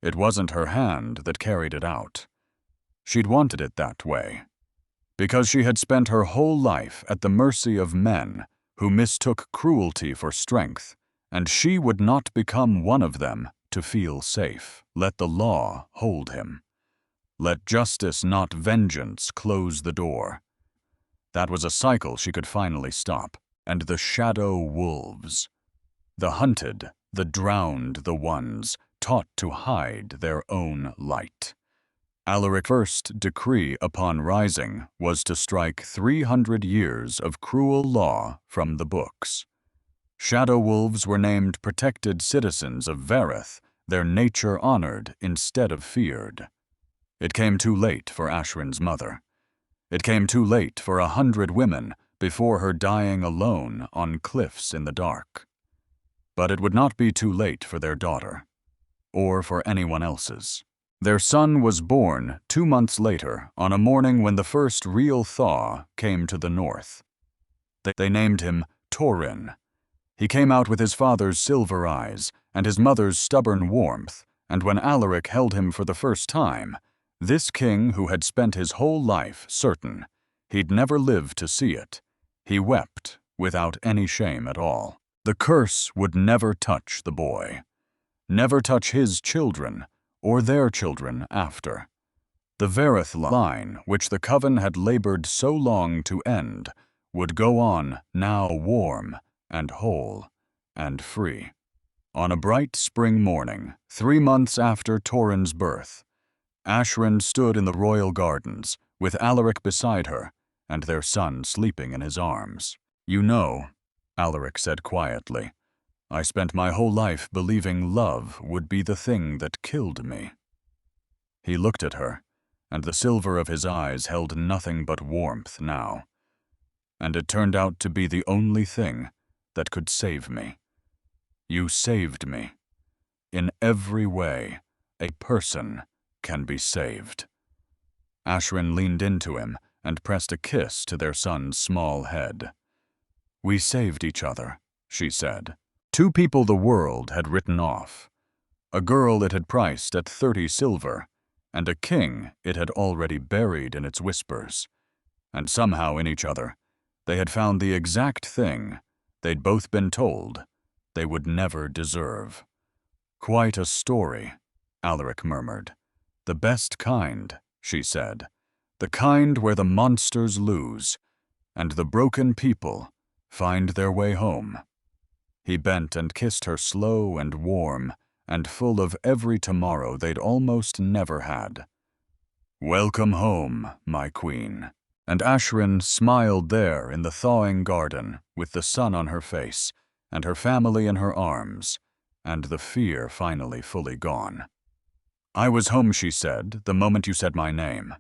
it wasn't her hand that carried it out. She'd wanted it that way, because she had spent her whole life at the mercy of men who mistook cruelty for strength, and she would not become one of them to feel safe. Let the law hold him. Let justice, not vengeance, close the door. That was a cycle she could finally stop. And the shadow wolves, the hunted, the drowned, the ones taught to hide their own light. Alaric's first decree upon rising was to strike 300 years of cruel law from the books. Shadow wolves were named protected citizens of Vareth, their nature honored instead of feared. It came too late for Ashwin's mother. It came too late for 100 women before her dying alone on cliffs in the dark. But it would not be too late for their daughter, or for anyone else's. Their son was born 2 months later on a morning when the first real thaw came to the north. They named him Torin. He came out with his father's silver eyes and his mother's stubborn warmth, and when Alaric held him for the first time, this king who had spent his whole life certain he'd never live to see it, he wept without any shame at all. The curse would never touch the boy, never touch his children or their children after. The Vareth line, which the coven had labored so long to end, would go on now warm and whole and free. On a bright spring morning, 3 months after Torin's birth, Ashwin stood in the royal gardens with Alaric beside her and their son sleeping in his arms. "You know," Alaric said quietly, "I spent my whole life believing love would be the thing that killed me." He looked at her, and the silver of his eyes held nothing but warmth now. "And it turned out to be the only thing that could save me. You saved me. In every way, a person can be saved." Ashwin leaned into him and pressed a kiss to their son's small head. "We saved each other," she said. 2 people the world had written off. A girl it had priced at 30 silver, and a king it had already buried in its whispers. And somehow in each other, they had found the exact thing they'd both been told they would never deserve. "Quite a story," Alaric murmured. "The best kind," she said. "The kind where the monsters lose, and the broken people find their way home." He bent and kissed her slow and warm, and full of every tomorrow they'd almost never had. "Welcome home, my queen." And Ashwin smiled there in the thawing garden with the sun on her face and her family in her arms, and the fear finally fully gone. "I was home," she said, "the moment you said my name."